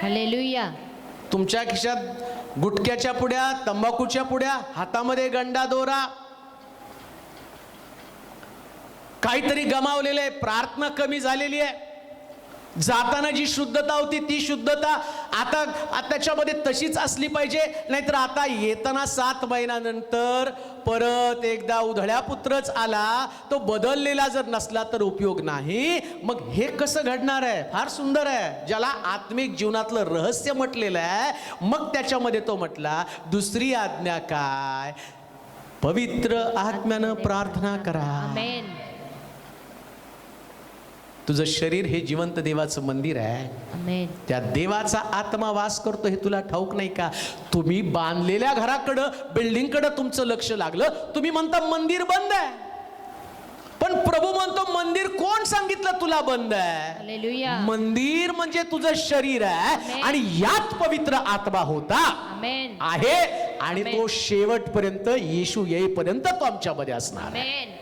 हालेलुया. तुमच्या खिशात गुटख्याच्या पुड्या, तंबाखूच्या पुड्या, हातामध्ये गंडा दोरा, काहीतरी गमावलेलं आहे, प्रार्थना कमी झालेली आहे. जाताना जी शुद्धता होती ती शुद्धता आता त्याच्यामध्ये तशीच असली पाहिजे. नाहीतर आता येताना 7 महिन्यानंतर परत एकदा उधळ्या पुत्रच आला, तो बदललेला जर नसला तर उपयोग नाही. मग हे कसं घडणार आहे? फार सुंदर आहे, ज्याला आत्मिक जीवनातलं रहस्य म्हटलेलं आहे. मग त्याच्यामध्ये तो म्हटला, दुसरी आज्ञा काय? पवित्र आत्म्यानं प्रार्थना करा. आमेन. तुझं शरीर हे जिवंत देवाचं मंदिर आहे. आमेन. त्या देवाचा आत्मा वास करतो हे तुला ठाऊक नाही का? तुम्ही बांधलेल्या घराकडं, बिल्डिंगकडं तुमचं लक्ष लागलं, तुम्ही म्हणता मंदिर बंद आहे. पण प्रभू म्हणतो, मंदिर कोण सांगितलं तुला बंद आहे? हालेलुया. मंदिर म्हणजे तुझं शरीर आहे आणि यात पवित्र आत्मा होता. आमेन. आहे आणि तो शेवटपर्यंत, येशू येईपर्यंत तो आमच्यामध्ये असणार. आमेन.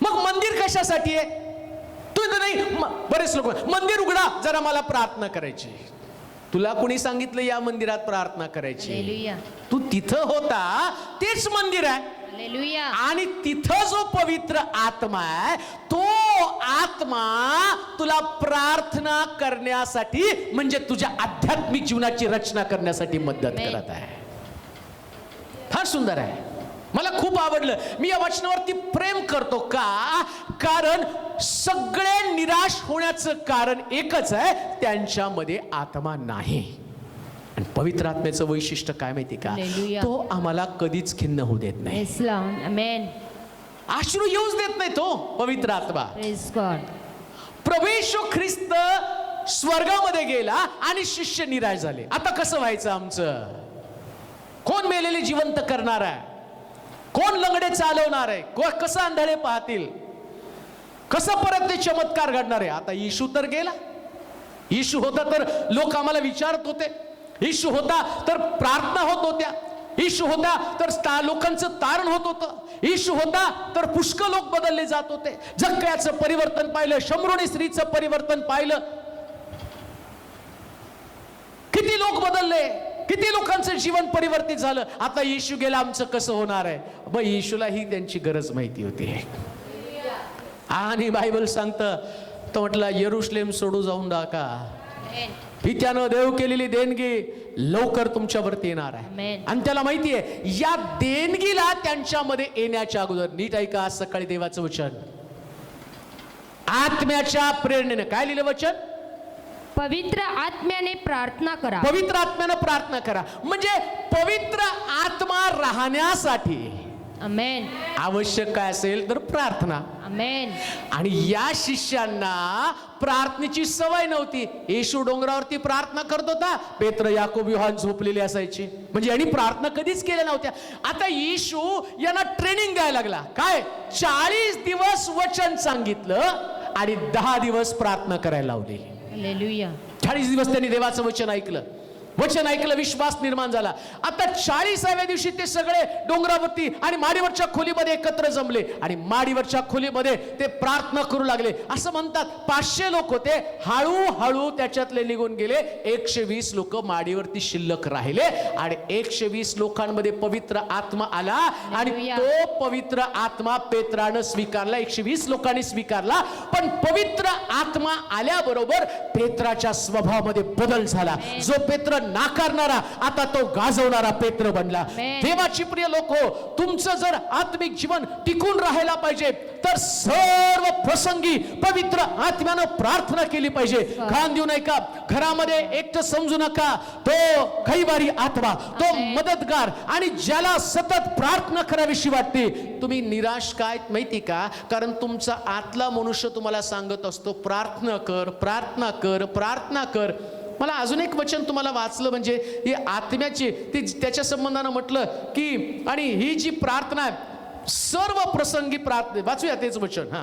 मग मंदिर कशासाठी आहे? नाही, बरेच लोक, मंदिर उघडा जरा मला प्रार्थना करायची. तुला कोणी सांगितलं या मंदिरात प्रार्थना करायची? हालेलुया. तू तिथं होता, तेच मंदिर आहे. हालेलुया. आणि तिथं जो पवित्र आत्मा आहे, तो आत्मा तुला प्रार्थना करण्यासाठी, म्हणजे तुझ्या आध्यात्मिक जीवनाची रचना करण्यासाठी मदत करत आहे. फार सुंदर आहे. मला खूप आवडलं. मी या वचनावरती प्रेम करतो का? कारण सगळे निराश होण्याचं कारण एकच आहे, त्यांच्यामध्ये आत्मा नाही. आणि पवित्र आत्म्याचं वैशिष्ट्य काय माहिती का? Hallelujah. तो आम्हाला कधीच खिन्न होऊ देत नाही. Yes, Lord. Amen. अश्रू येऊच देत नाही तो पवित्र आत्मा. Praise God. प्रभू येशू ख्रिस्त स्वर्गामध्ये गेला आणि शिष्य निराश झाले. आता कसं व्हायचं आमचं? कोण मेलेले जिवंत करणार आहे? कोण लंगडे चालवणार आहे? कसं आंधळे पाहतील? कसं परत ते चमत्कार घडणार आहे? आता येशू तर गेला. येशू होता तर लोक आम्हाला विचारत होते. येशू होता तर प्रार्थना होत होत्या. येशू होता तर लोकांचं तारण होत होतं. येशू होता तर पुष्कळ लोक बदलले जात होते. जक्कयाचं परिवर्तन पाहिलं, शमरोनी स्त्रीचं परिवर्तन पाहिलं. किती लोक बदलले, किती लोकांचं जीवन परिवर्तित झालं. आता येशू गेला, आमचं कसं होणार आहे? मग येशूला ही त्यांची गरज माहिती होती. आणि बायबल सांगतं, तो म्हटला यरूशलेम सोडू जाऊन टाका, पित्यानं देव केलेली देणगी लवकर तुमच्यावरती येणार आहे. Amen. आणि त्याला माहिती आहे या देणगीला त्यांच्यामध्ये येण्याच्या अगोदर, नीट ऐका आज सकाळी देवाचं वचन, आत्म्याच्या प्रेरणेने काय लिहिलं वचन? पवित्र आत्म्याने प्रार्थना करा. पवित्र आत्म्यानं प्रार्थना करा. म्हणजे पवित्र आत्मा राहण्यासाठी अमेन. आवश्यक काय असेल तर प्रार्थना. अमेन. आणि या शिष्यांना प्रार्थनेची सवय नव्हती. येशू डोंगरावरती प्रार्थना करत होता, पेत्र याकोब योहान झोपलेले असायचे. म्हणजे यांनी प्रार्थना कधीच केल्या नव्हत्या. आता येशू यांना ट्रेनिंग द्यायला लागला. काय? 40 दिवस वचन सांगितलं आणि 10 दिवस प्रार्थना करायला लावली. हालेलुया. 40 दिवस त्यांनी देवाचं वचन ऐकलं. वचन ऐकलं, विश्वास निर्माण झाला. आता 40व्या दिवशी ते सगळे डोंगरावरती आणि माडीवरच्या खोलीमध्ये एकत्र जमले आणि माडीवरच्या खोलीमध्ये ते प्रार्थना करू लागले. असं म्हणतात 500 लोक होते, हळूहळू त्याच्यातले निघून गेले. 120 लोक माडीवरती शिल्लक राहिले आणि 120 लोकांमध्ये पवित्र आत्मा आला आणि तो पवित्र आत्मा पेत्रानं स्वीकारला. 120 लोकांनी स्वीकारला. पण पवित्र आत्मा आल्याबरोबर पेत्राच्या स्वभावामध्ये बदल झाला. जो पेत्र नाकारणारा आता तो गाजवणारा पेत्र बनला. देवाची प्रिय लोक हो, तुमचं जर आत्मिक जीवन टिकून राहायला पाहिजे तर सर्व प्रसंगी पवित्र आत्म्यानं प्रार्थना केली पाहिजे. कान देऊ नये का? घरामध्ये एकटं समजू नका. तो कैवारी आत्मा, तो मदतगार आणि ज्याला सतत प्रार्थना करावीशी वाटते. तुम्ही निराश काय माहिती का? कारण तुमचा आतला मनुष्य तुम्हाला सांगत असतो प्रार्थना कर, प्रार्थना कर, प्रार्थना कर. मला अजून एक वचन तुम्हाला वाचलं, म्हणजे ही आत्म्याची ती त्याच्या संबंधानं म्हटलं की, आणि ही जी प्रार्थना आहे सर्व प्रसंगी प्रार्थना. वाचूया तेच वचन.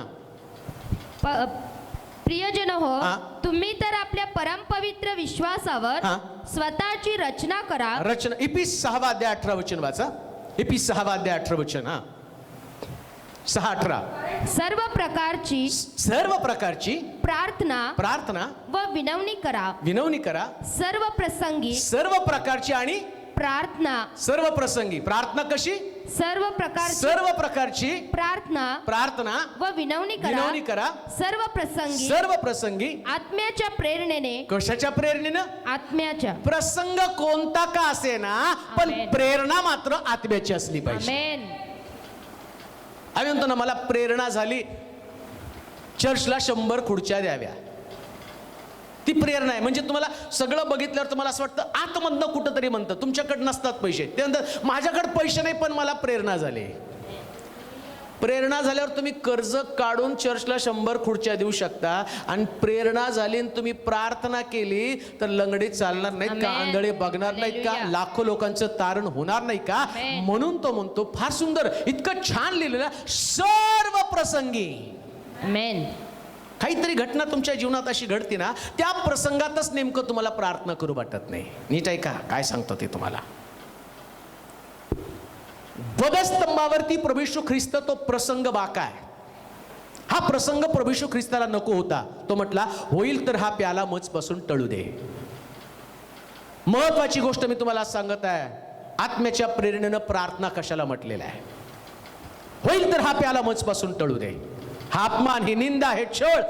प्रियजन हो, तुम्ही तर आपल्या परमपवित्र विश्वासावर स्वतःची रचना करा. रचना. इपिस 6 अध्याय 18 वचन वाचा. इपिस 6 अध्याय 18 वचन. 6:18. सर्व प्रकारची प्रार्थना व विनवणी करा. सर्व प्रकारची आणि सर्व प्रसंगी प्रार्थना कशी? सर्व प्रकारची प्रार्थना व विनवणी करा. सर्व प्रसंगी आत्म्याच्या प्रेरणेने. कशाच्या प्रेरणेने? आत्म्याच्या. प्रसंग कोणता का असे ना, पण प्रेरणा मात्र आत्म्याची असली पाहिजे. आम्ही म्हणतो ना, मला प्रेरणा झाली चर्चला 100 खुर्च्या द्याव्या. ती प्रेरणा आहे. म्हणजे तुम्हाला सगळं बघितल्यावर तुम्हाला असं वाटतं आतमधनं कुठं तरी म्हणतं तुमच्याकडे नसतात पैसे. त्यानंतर माझ्याकडे पैसे नाही पण मला प्रेरणा झाली. प्रेरणा झाल्यावर तुम्ही कर्ज काढून चर्चला 100 खुर्च्या देऊ शकता. आणि प्रेरणा झाली आणि तुम्ही प्रार्थना केली तर लंगडे चालणार नाहीत का? आंधळे बघणार नाहीत का? लाखो लोकांचं तारण होणार नाही का? म्हणून तो म्हणतो, फार सुंदर, इतकं छान लिहिलेलं, सर्व प्रसंगी. आमेन. काहीतरी घटना तुमच्या जीवनात अशी घडते ना, त्या प्रसंगातच नेमकं तुम्हाला प्रार्थना करू वाटत नाही. नीट ऐका काय सांगतो ते तुम्हाला. वधस्तंभावरती प्रभू येशू ख्रिस्त तो प्रसंग बाका आहे. हा प्रसंग प्रभू येशू ख्रिस्ताला नको होता. तो म्हटला होईल तर हा प्याला मजपासून टळू दे. महत्वाची गोष्ट मी तुम्हाला सांगत आहे, आत्म्याच्या प्रेरणेनं प्रार्थना कशाला म्हटलेला आहे? होईल तर हा प्याला मजपासून टळू दे. हा अपमान, ही निंदा, हे छळ,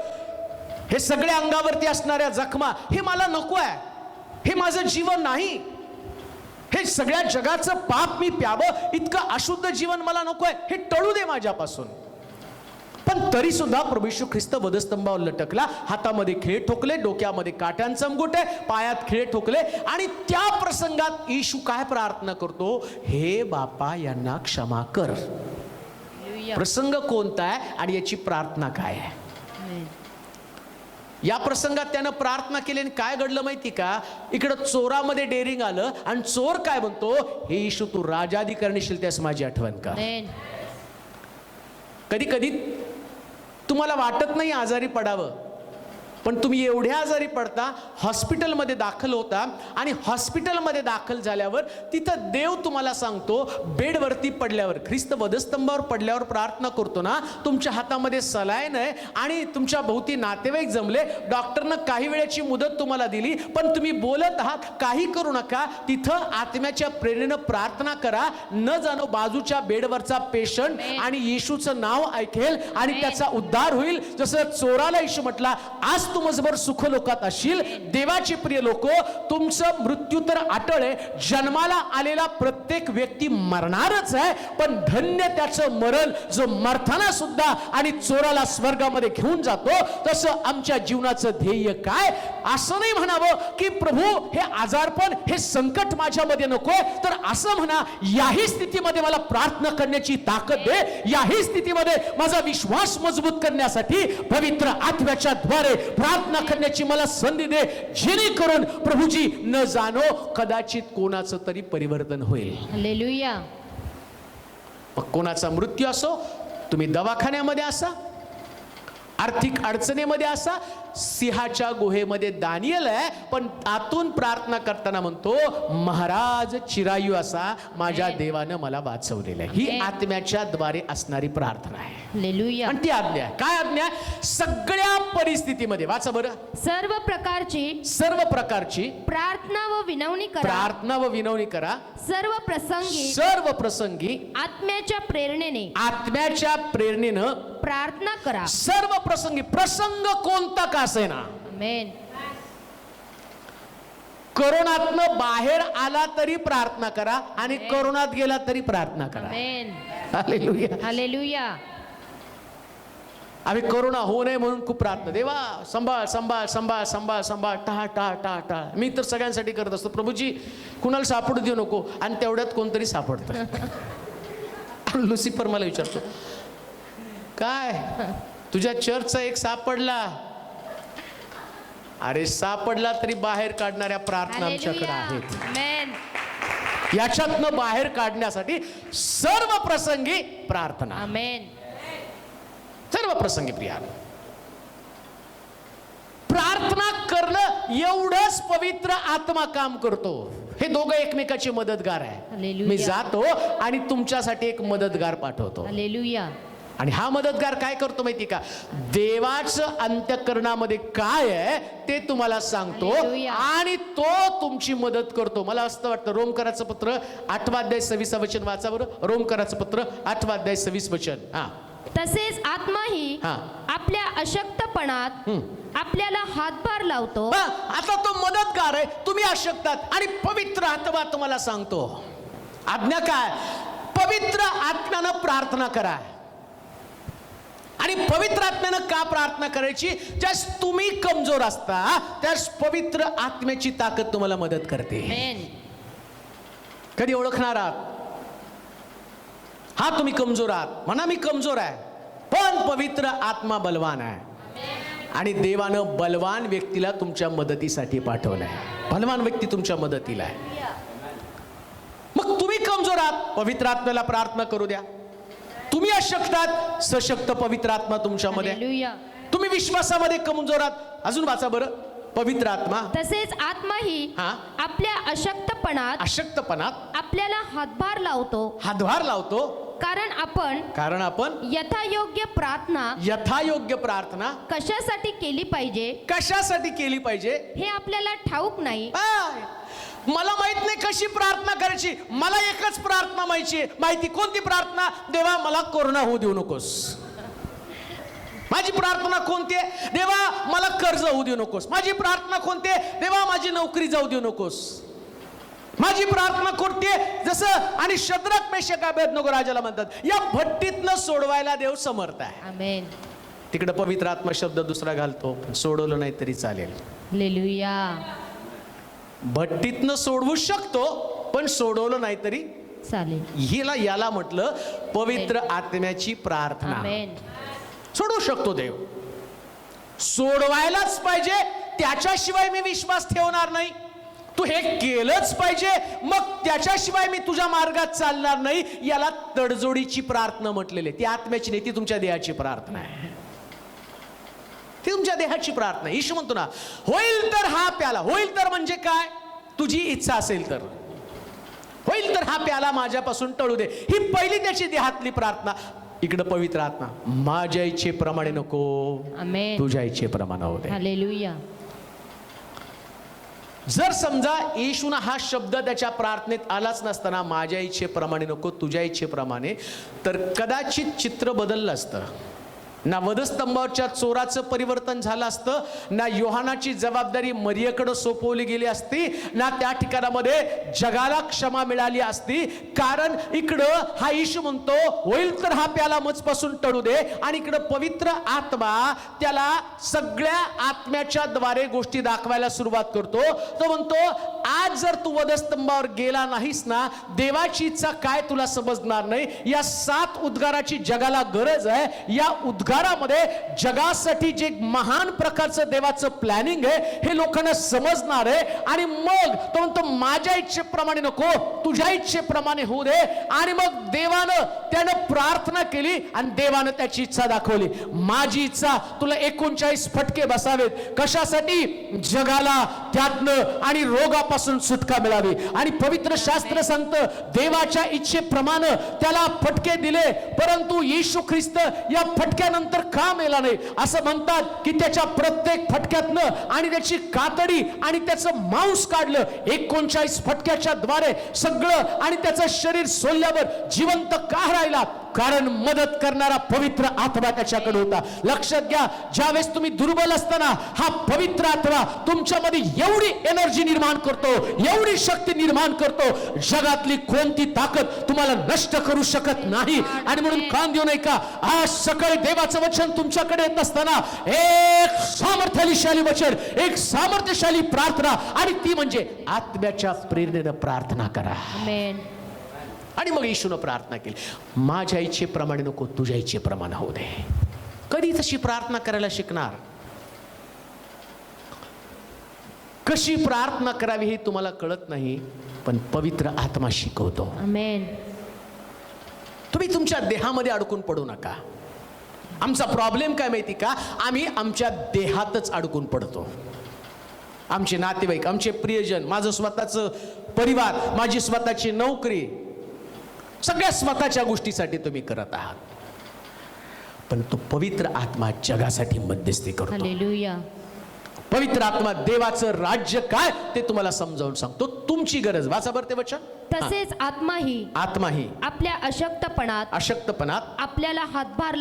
हे सगळ्या अंगावरती असणाऱ्या जखमा, हे मला नको आहे. हे माझं जीवन नाही. हे सगळ्या जगाचं पाप मी प्यावं, इतकं अशुद्ध जीवन मला नकोय, हे टळू दे माझ्यापासून. पण तरी सुद्धा प्रभू येशू ख्रिस्त वधस्तंभावर लटकला, हातामध्ये खिळे ठोकले, डोक्यामध्ये काट्यांचा मुकुट आहे, पायात खिळे ठोकले, आणि त्या प्रसंगात येशू काय प्रार्थना करतो, हे बापा यांना क्षमा कर. प्रसंग कोणता आहे आणि याची प्रार्थना काय आहे? या प्रसंगात त्यानं प्रार्थना केली आणि काय घडलं माहिती का? इकडं चोरामध्ये डेअरिंग आलं आणि चोर काय म्हणतो, हे येशू तू राजाधिकारी शिलतेस माझी आठवण का. कधी कधी तुम्हाला वाटत नाही आजारी पडावं, पण तुम्ही एवढ्या आजारी पडता, हॉस्पिटलमध्ये दाखल होता, आणि हॉस्पिटलमध्ये दाखल झाल्यावर तिथं देव तुम्हाला सांगतो, बेडवरती पडल्यावर, ख्रिस्त वधस्तंभावर पडल्यावर प्रार्थना करतो ना, तुमच्या हातामध्ये सलाईन आहे आणि तुमच्या भोवती नातेवाईक जमले, डॉक्टरनं काही वेळेची मुदत तुम्हाला दिली, पण तुम्ही बोलत आहात, काही करू नका, तिथं आत्म्याच्या प्रेरणेनं प्रार्थना करा. न जाणो बाजूच्या बेडवरचा पेशंट आणि येशूचं नाव ऐकेल आणि त्याचा उद्धार होईल. जसं चोराला येशू म्हटला, आज तू मजबर सुखलोकात असशील. देवाची प्रिय लोक, तुमचं मृत्यू तर अटळ आहे, जन्माला आलेला प्रत्येक व्यक्ती मरणारच आहे, पण धन्य त्याचं मरण जो मरताना सुद्धा आणि चोराला स्वर्गामध्ये घेऊन जातो. तसं आमच्या जीवनाचं ध्येय काय? असं नाही म्हणावं की प्रभू हे आजारपण, हे संकट माझ्यामध्ये नकोय, तर असं म्हणा, याही स्थितीमध्ये मला प्रार्थना करण्याची ताकद दे, याही स्थितीमध्ये माझा विश्वास मजबूत करण्यासाठी पवित्र आत्म्याच्या द्वारे प्रार्थना करण्याची मला संधी दे, जेणेकरून प्रभूजी न जाणो कदाचित कोणाचं तरी परिवर्तन होईल. हालेलुया. मग कोणाचा मृत्यू असो, तुम्ही दवाखान्यामध्ये असा, आर्थिक अडचणीमध्ये असा, सिंहाच्या गुहेमध्ये दानियल आहे, पण आतून प्रार्थना करताना म्हणतो, महाराज चिरायू असा माझ्या देवानं मला वाचवलेलं आहे. ही आत्म्याच्या द्वारे असणारी प्रार्थना आहे. हालेलुया. आणि ती आज्ञा आहे. काय आज्ञा आहे? सगळ्या परिस्थितीमध्ये, वाचा बरं, सर्व प्रकारची प्रार्थना व विनवणी करा, प्रार्थना व विनवणी करा, सर्व प्रसंगी आत्म्याच्या प्रेरणेनं प्रार्थना करा. सर्व प्रसंगी, प्रसंग कोणता का असेना. आमेन. करोनातनं बाहेर आला तरी प्रार्थना करा आणि करोनात गेला तरी प्रार्थना करा. आमेन. हालेलुया. हालेलुया. आम्ही करोना होऊ नये म्हणून खूप प्रार्थना, देवा संभाळ संभाळ संभाळ संभाळ संभाळ, टाळ टाळ टाळ टाळ. मी तर सगळ्यांसाठी करत असतो, प्रभूजी कुणाला सापडू देऊ नको, आणि तेवढ्यात कोणतरी सापडतं. लुसिफर मला विचारतो, काय तुझ्या चर्चचा एक सापडला. अरे सापडला तरी बाहेर काढणाऱ्या प्रार्थना आमच्याकडे आहेत. आमेन. याच्यातनं बाहेर काढण्यासाठी सर्व प्रसंगी प्रार्थना. आमेन. सर्व प्रसंगी प्रिया, प्रार्थना करणं एवढंच पवित्र आत्मा काम करतो. हे दोघं एकमेकाची मदतगार आहे. हालेलुया. मी जातो आणि तुमच्यासाठी एक मदतगार पाठवतो. हालेलुया. आणि हा मदतगार काय करतो माहिती का? देवाचं अंतःकरणामध्ये काय आहे ते तुम्हाला सांगतो हालेलुया. आणि तो तुमची मदत करतो. मला असं वाटतं, रोमकराचं पत्र 8 अध्याय 26 वचन वाचा बरं. रोमकराचं पत्र 8 अध्याय 26 वचन. हा, तसेच आत्माही हा. आपल्या अशक्तपणात आपल्याला हातभार लावतो. आता तो मदतगार आहे, तुम्ही अशक्तात आणि पवित्र आत्मा तुम्हाला सांगतो. आज्ञा काय? पवित्र आत्म्यानं प्रार्थना करा. आणि पवित्र आत्म्यानं का प्रार्थना करायची? ज्यास तुम्ही कमजोर असता त्यास पवित्र आत्म्याची ताकद तुम्हाला मदत करते. आमेन. कधी ओळखणार आहात? हा, तुम्ही कमजोर आहात, म्हणा मी कमजोर आहे, पण पवित्र आत्मा बलवान आहे. आणि देवानं बलवान व्यक्तीला तुमच्या मदतीसाठी पाठवलाय. बलवान व्यक्ती तुमच्या मदतीला आहे. मग तुम्ही कमजोर आहात, पवित्र आत्म्याला प्रार्थना करू द्या. तुम्ही अशक्त आहात, सशक्त पवित्र आत्मा तुमच्यामध्ये. हालेलुया. तुम्ही विश्वासामध्ये कमजोर आहात, अजून वाचा बरं. पवित्र आत्मा तसेच आत्माही हा. आपल्या अशक्तपणात आपल्याला हातभार लावतो. कारण आपण यथायोग्य प्रार्थना कशासाठी केली पाहिजे हे आपल्याला ठाऊक नाही. मला माहित नाही कशी प्रार्थना करायची. मला एकच प्रार्थना माहिती. कोणती प्रार्थना? देवा मला कोरोना होऊ देऊ नकोस. माझी प्रार्थना कोणती आहे? देवा मला कर्ज होऊ देऊ नकोस. माझी प्रार्थना कोणती आहे? देवा माझी नोकरी जाऊ देऊ नकोस. माझी प्रार्थना करते जसं, आणि शद्रक मेशक अबेदनगो राजाला म्हणतात या भट्टीतनं सोडवायला देव समर्थ आहे. आमेन. तिकडे पवित्र आत्मा शब्द दुसरा घालतो, पण सोडवलं नाही तरी चालेल. हालेलुया. भट्टीतनं सोडवू शकतो, पण सोडवलं नाही तरी चालेल. याला म्हटलं पवित्र आत्म्याची प्रार्थना. आमेन. सोडवू शकतो देव, सोडवायलाच पाहिजे, त्याच्याशिवाय मी विश्वास ठेवणार नाही. तू हे केलंच पाहिजे, मग त्याच्याशिवाय मी तुझ्या मार्गात चालणार नाही. याला तडजोडीची प्रार्थना म्हटलेली. ती आत्म्याची नाही, ती तुमच्या देहाची प्रार्थना आहे. ती तुमच्या देहाची प्रार्थना. येशू म्हणतो ना, होईल तर हा प्याला. होईल तर म्हणजे काय? तुझी इच्छा असेल तर. होईल तर हा प्याला माझ्यापासून टळू दे, ही पहिली त्याची देहातली प्रार्थना. इकडं पवित्र आत्मा, माझ्या इच्छेप्रमाणे नको, आमेन. तुझ्या इच्छेप्रमाणे होऊ दे. हालेलुया. जर समजा येशूना हा शब्द त्याच्या प्रार्थनेत आलाच नसताना, माझ्या इच्छेप्रमाणे नको, तुझ्या इच्छेप्रमाणे, तर कदाचित चित्र बदललं असतं. ना वधस्तंभावरच्या चोराचं परिवर्तन झालं असतं, ना योहानाची जबाबदारी मरियेकडे सोपवली गेली असती, ना त्या ठिकाणामध्ये जगाला क्षमा मिळाली असती. कारण इकडं हा येशू म्हणतो होईल तर हा प्याला मजपासून टळू दे, आणि इकडं पवित्र आत्मा त्याला सगळ्या आत्म्याच्या द्वारे गोष्टी दाखवायला सुरुवात करतो. तो म्हणतो आज जर तू वधस्तंभावर गेला नाहीस ना, देवाची इच्छा काय तुला समजणार नाही. या 7 उद्गाराची जगाला गरज आहे. या उद्गारामध्ये जगासाठी जे महान प्रकारचं देवाचं प्लॅनिंग आहे हे लोकांना समजणार आहे. आणि मग तो म्हणतो माझ्या इच्छेप्रमाणे नको, तुझ्या इच्छेप्रमाणे होऊ दे. आणि मग देवानं त्यानं प्रार्थना केली आणि देवानं त्याची इच्छा दाखवली. माझी इच्छा तुला 39 फटके बसावेत. कशासाठी? जगाला त्यातनं आणि रोगापासून सुटका मिळावी. आणि पवित्र शास्त्र सांगतं देवाच्या इच्छेप्रमाणे त्याला फटके दिले, परंतु येशू ख्रिस्त या फटक्यानंतर का मेला नाही? असं म्हणतात की त्याच्या प्रत्येक फटक्यातनं आणि त्याची कातडी आणि त्याचं मांस काढलं. 39 फटक्याच्या द्वारे सगळं, आणि त्याचं शरीर सोलल्यावर जिवंत का राहिला? कारण मदत करणारा पवित्र आत्मा त्याच्याकडे होता. लक्षात घ्या, ज्यावेळेस तुम्ही दुर्बल असताना हा पवित्र आत्मा तुमच्यामध्ये एवढी एनर्जी निर्माण करतो, एवढी शक्ती निर्माण करतो, जगातली कोणती ताकद तुम्हाला नष्ट करू शकत नाही. आणि म्हणून कान देऊ नये का? आज सकाळी देवाचं वचन तुमच्याकडे येत असताना एक सामर्थ्यशाली वचन, एक सामर्थ्यशाली प्रार्थना, आणि ती म्हणजे आत्म्याच्या प्रेरणेनं प्रार्थना करा. आमेन. आणि मग येशूनं प्रार्थना केली, माझ्या इच्छेप्रमाणे नको, तुझ्या इच्छेप्रमाणे होऊ दे. कधी तशी प्रार्थना करायला शिकणार? कशी प्रार्थना करावी हे तुम्हाला कळत नाही, पण पवित्र आत्मा शिकवतो. आमेन. तुम्ही तुमच्या देहामध्ये अडकून पडू नका. आमचा प्रॉब्लेम काय माहिती का? आम्ही आमच्या देहातच अडकून पडतो. आमचे नातेवाईक, आमचे प्रियजन, माझं स्वतःचं परिवार, माझी स्वतःची नोकरी, सगळ्या स्वतःच्या गोष्टीसाठी तुम्ही करत आहात. पण तो पवित्र आत्मा जगासाठी मध्यस्थी करतो. हालेलुया. पवित्र आत्मा देवाचं राज्य काय ते तुम्हाला समजावून सांगतो. तुमची गरज, वाचा बरं ते वचन. तसेच आत्माही आपल्या अशक्तपणात आपल्याला हातभार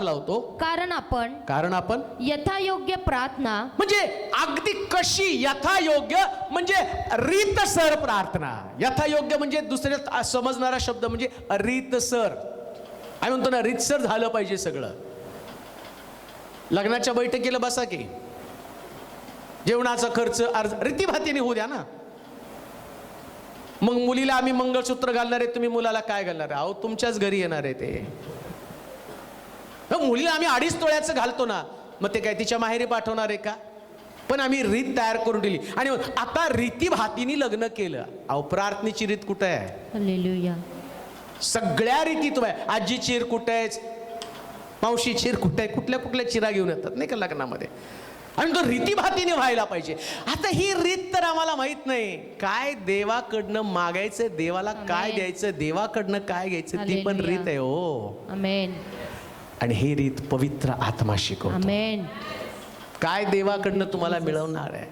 लावतो. कारण आपण यथायोग्य प्रार्थना, म्हणजे अगदी कशी यथायोग्य, म्हणजे रीतसर प्रार्थना. यथायोग्य म्हणजे दुसऱ्या समजणारा शब्द म्हणजे रीतसर. आम्ही म्हणतो ना रीतसर झालं पाहिजे सगळं. लग्नाच्या बैठकीला बसा की जेवणाचा खर्च रीतीभातीने होऊ द्या ना. मग मुलीला आम्ही मंगळसूत्र घालणार आहे, तुम्ही मुलाला काय घालणार आहे? अहो तुमच्याच घरी येणार आहे ते. मुलीला आम्ही 2.5 तोळ्याचं घालतो ना, मग ते काय तिच्या माहेरी पाठवणार आहे का? पण आम्ही रीत तयार करून दिली. आणि आता रीतीभातीने लग्न केलं. अहो प्रार्थनेची रीत कुठे आहे? हालेलुया. सगळ्या रीती तुम्ही, आजी चीर कुठे आहे, मावशी चीर कुठे आहे, कुठल्या कुठल्या चिरा घेऊन येतात नाही का लग्नामध्ये. आणि तो रीतीभातीने व्हायला पाहिजे. आता ही रीत तर आम्हाला माहित नाही. काय देवाकडनं मागायचं, देवाला काय द्यायचं, देवाकडनं काय घ्यायचं, ती पण रीत आहे हो. आमेन. आणि ही रीत पवित्र आत्मा शिकवतो. आमेन. काय देवाकडनं तुम्हाला मिळवणार आहे.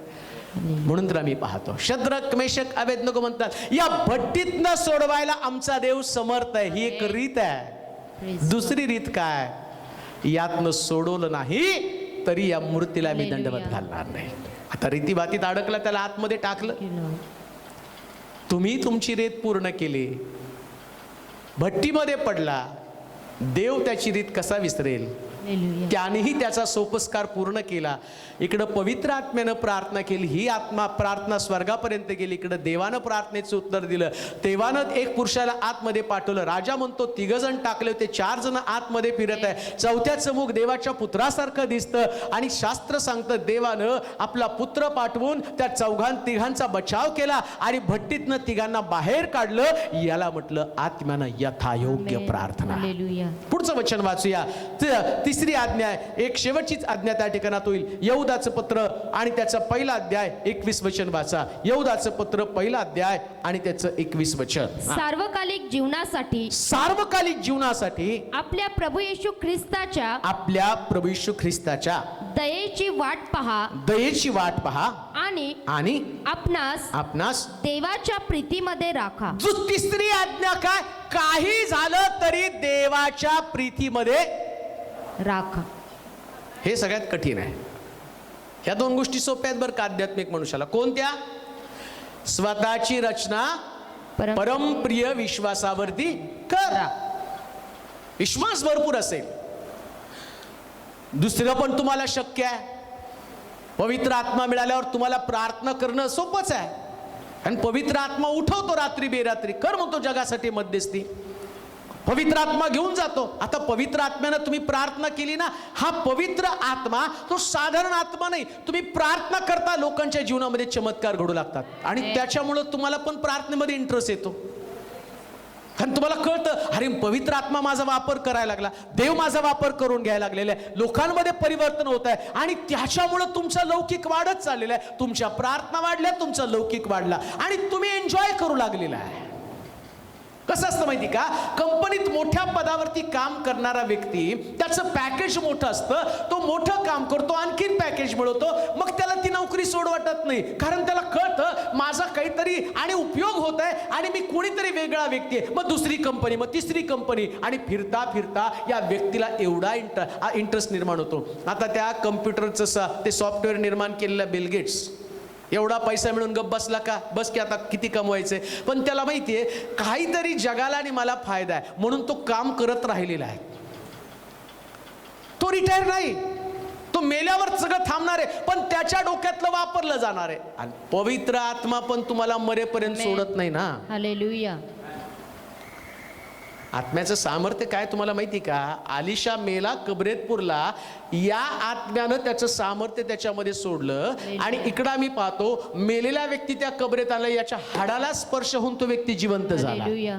म्हणून तर आम्ही पाहतो शद्रक मेशक अबेदनगो म्हणतात या भट्टीतनं सोडवायला आमचा देव समर्थ आहे. ही एक रीत आहे. दुसरी रीत काय? यातनं सोडवलं नाही तरी या मूर्तीला मी दंडवत घालणार नाही. आता रीतीभातीत अडकला, त्याला आतमध्ये टाकलं, तुम्ही तुमची रीत पूर्ण केली, भट्टीमध्ये पडला, देव त्याची रीत कसा विसरेल? हालेलुया. त्यानेही त्याचा सोपस्कार पूर्ण केला. इकडं पवित्र आत्म्यानं प्रार्थना केली, ही आत्मा प्रार्थना स्वर्गापर्यंत गेली. इकडं देवानं प्रार्थनेचं उत्तर दिलं. देवानं एक पुरुषाला आतमध्ये पाठवलं. राजा म्हणतो 3 जण टाकले होते, 4 जण आतमध्ये फिरत आहे. 4थ्याचं मुख देवाच्या पुत्रासारखं दिसतं आणि शास्त्र सांगतं देवानं आपला पुत्र पाठवून त्या तिघांचा बचाव केला आणि भट्टीतनं तिघांना बाहेर काढलं. याला म्हटलं आत्म्यानं यथायोग्य आमेन. प्रार्थना. हालेलुया. पुढचं वचन वाचूया. तिसरी आज्ञा आहे, एक शेवटचीच आज्ञा त्या ठिकाणात होईल. यहूदाचं पत्र आणि त्याचा पहिला अध्याय 21 वचन वाचा. यहूदाचं पत्र पहिला अध्याय आणि त्याचं 21 वचन. सार्वकालिक जीवनासाठी सार्वकालिक जीवनासाठी आपल्या प्रभू येशू ख्रिस्ताच्या आपल्या प्रभू येशू ख्रिस्ताच्या दयेची वाट पहा दयेची वाट पहा आणि आपणास देवाच्या प्रीतीमध्ये राखा. जो तिसरी आज्ञा काय? काही झालं तरी देवाच्या प्रीतीमध्ये राखा. हे सगळ्यात कठीण आहे. या 2 गोष्टी सोप्या आहेत बरं का आध्यात्मिक मनुष्याला. कोणत्या? स्वतःची रचना परमप्रिय विश्वासावरती करा. विश्वास भरपूर असेल, दुसरं पण तुम्हाला शक्य आहे. पवित्र आत्मा मिळाल्यावर तुम्हाला प्रार्थना करणं सोपंच आहे. आणि पवित्र आत्मा उठवतो रात्री बेरात्री, कर म्हणतो जगासाठी मध्यस्थी. पवित्र आत्मा घेऊन जातो. आता पवित्र आत्म्यानं तुम्ही प्रार्थना केली ना, हा पवित्र आत्मा तो साधारण आत्मा नाही. तुम्ही प्रार्थना करता, लोकांच्या जीवनामध्ये चमत्कार घडू लागतात आणि त्याच्यामुळं तुम्हाला पण प्रार्थनेमध्ये इंटरेस्ट येतो. कारण तुम्हाला कळतं, अरे पवित्र आत्मा माझा वापर करायला लागला, देव माझा वापर करून घ्यायला लागलेला आहे, लोकांमध्ये परिवर्तन होत आहे आणि त्याच्यामुळं तुमचा लौकिक वाढत चाललेला आहे. तुमच्या प्रार्थना वाढल्या, तुमचा लौकिक वाढला आणि तुम्ही एन्जॉय करू लागलेला आहे. कसं असतं माहिती का? कंपनीत मोठ्या पदावरती काम करणारा व्यक्ती, त्याचं पॅकेज मोठं असतं, तो मोठं काम करतो, आणखीन पॅकेज मिळवतो, मग त्याला ती नोकरी सोड वाटत नाही. कारण त्याला कळतं माझा काहीतरी आणि उपयोग होत आहे आणि मी कोणीतरी वेगळा व्यक्ती आहे. मग दुसरी कंपनी, मग तिसरी कंपनी आणि फिरता फिरता या व्यक्तीला एवढा इंटरेस्ट निर्माण होतो. आता त्या कम्प्युटरचं ते सॉफ्टवेअर निर्माण केलेलं बिल गेट्स एवढा पैसा मिळून गप्प बसला का? बस की आता किती कमवायचे. पण त्याला माहितीये काहीतरी जगाला आणि मला फायदा आहे म्हणून तो काम करत राहिलेला आहे. तो रिटायर नाही, तो मेल्यावर सगळं थांबणार आहे, पण त्याच्या डोक्यातलं वापरलं जाणार आहे. आणि पवित्र आत्मा पण तुम्हाला मरेपर्यंत सोडत नाही ना. हालेलुया. आत्म्याचं सामर्थ्य काय तुम्हाला माहिती का? आलिशा मेला कबरेतपूरला, या आत्म्यानं त्याचं सामर्थ्य त्याच्यामध्ये सोडलं आणि इकडं आम्ही पाहतो मेलेला व्यक्ती त्या कबरेत आला, याच्या हाडाला स्पर्श होऊन तो व्यक्ती जिवंत झाला. हालेलुया.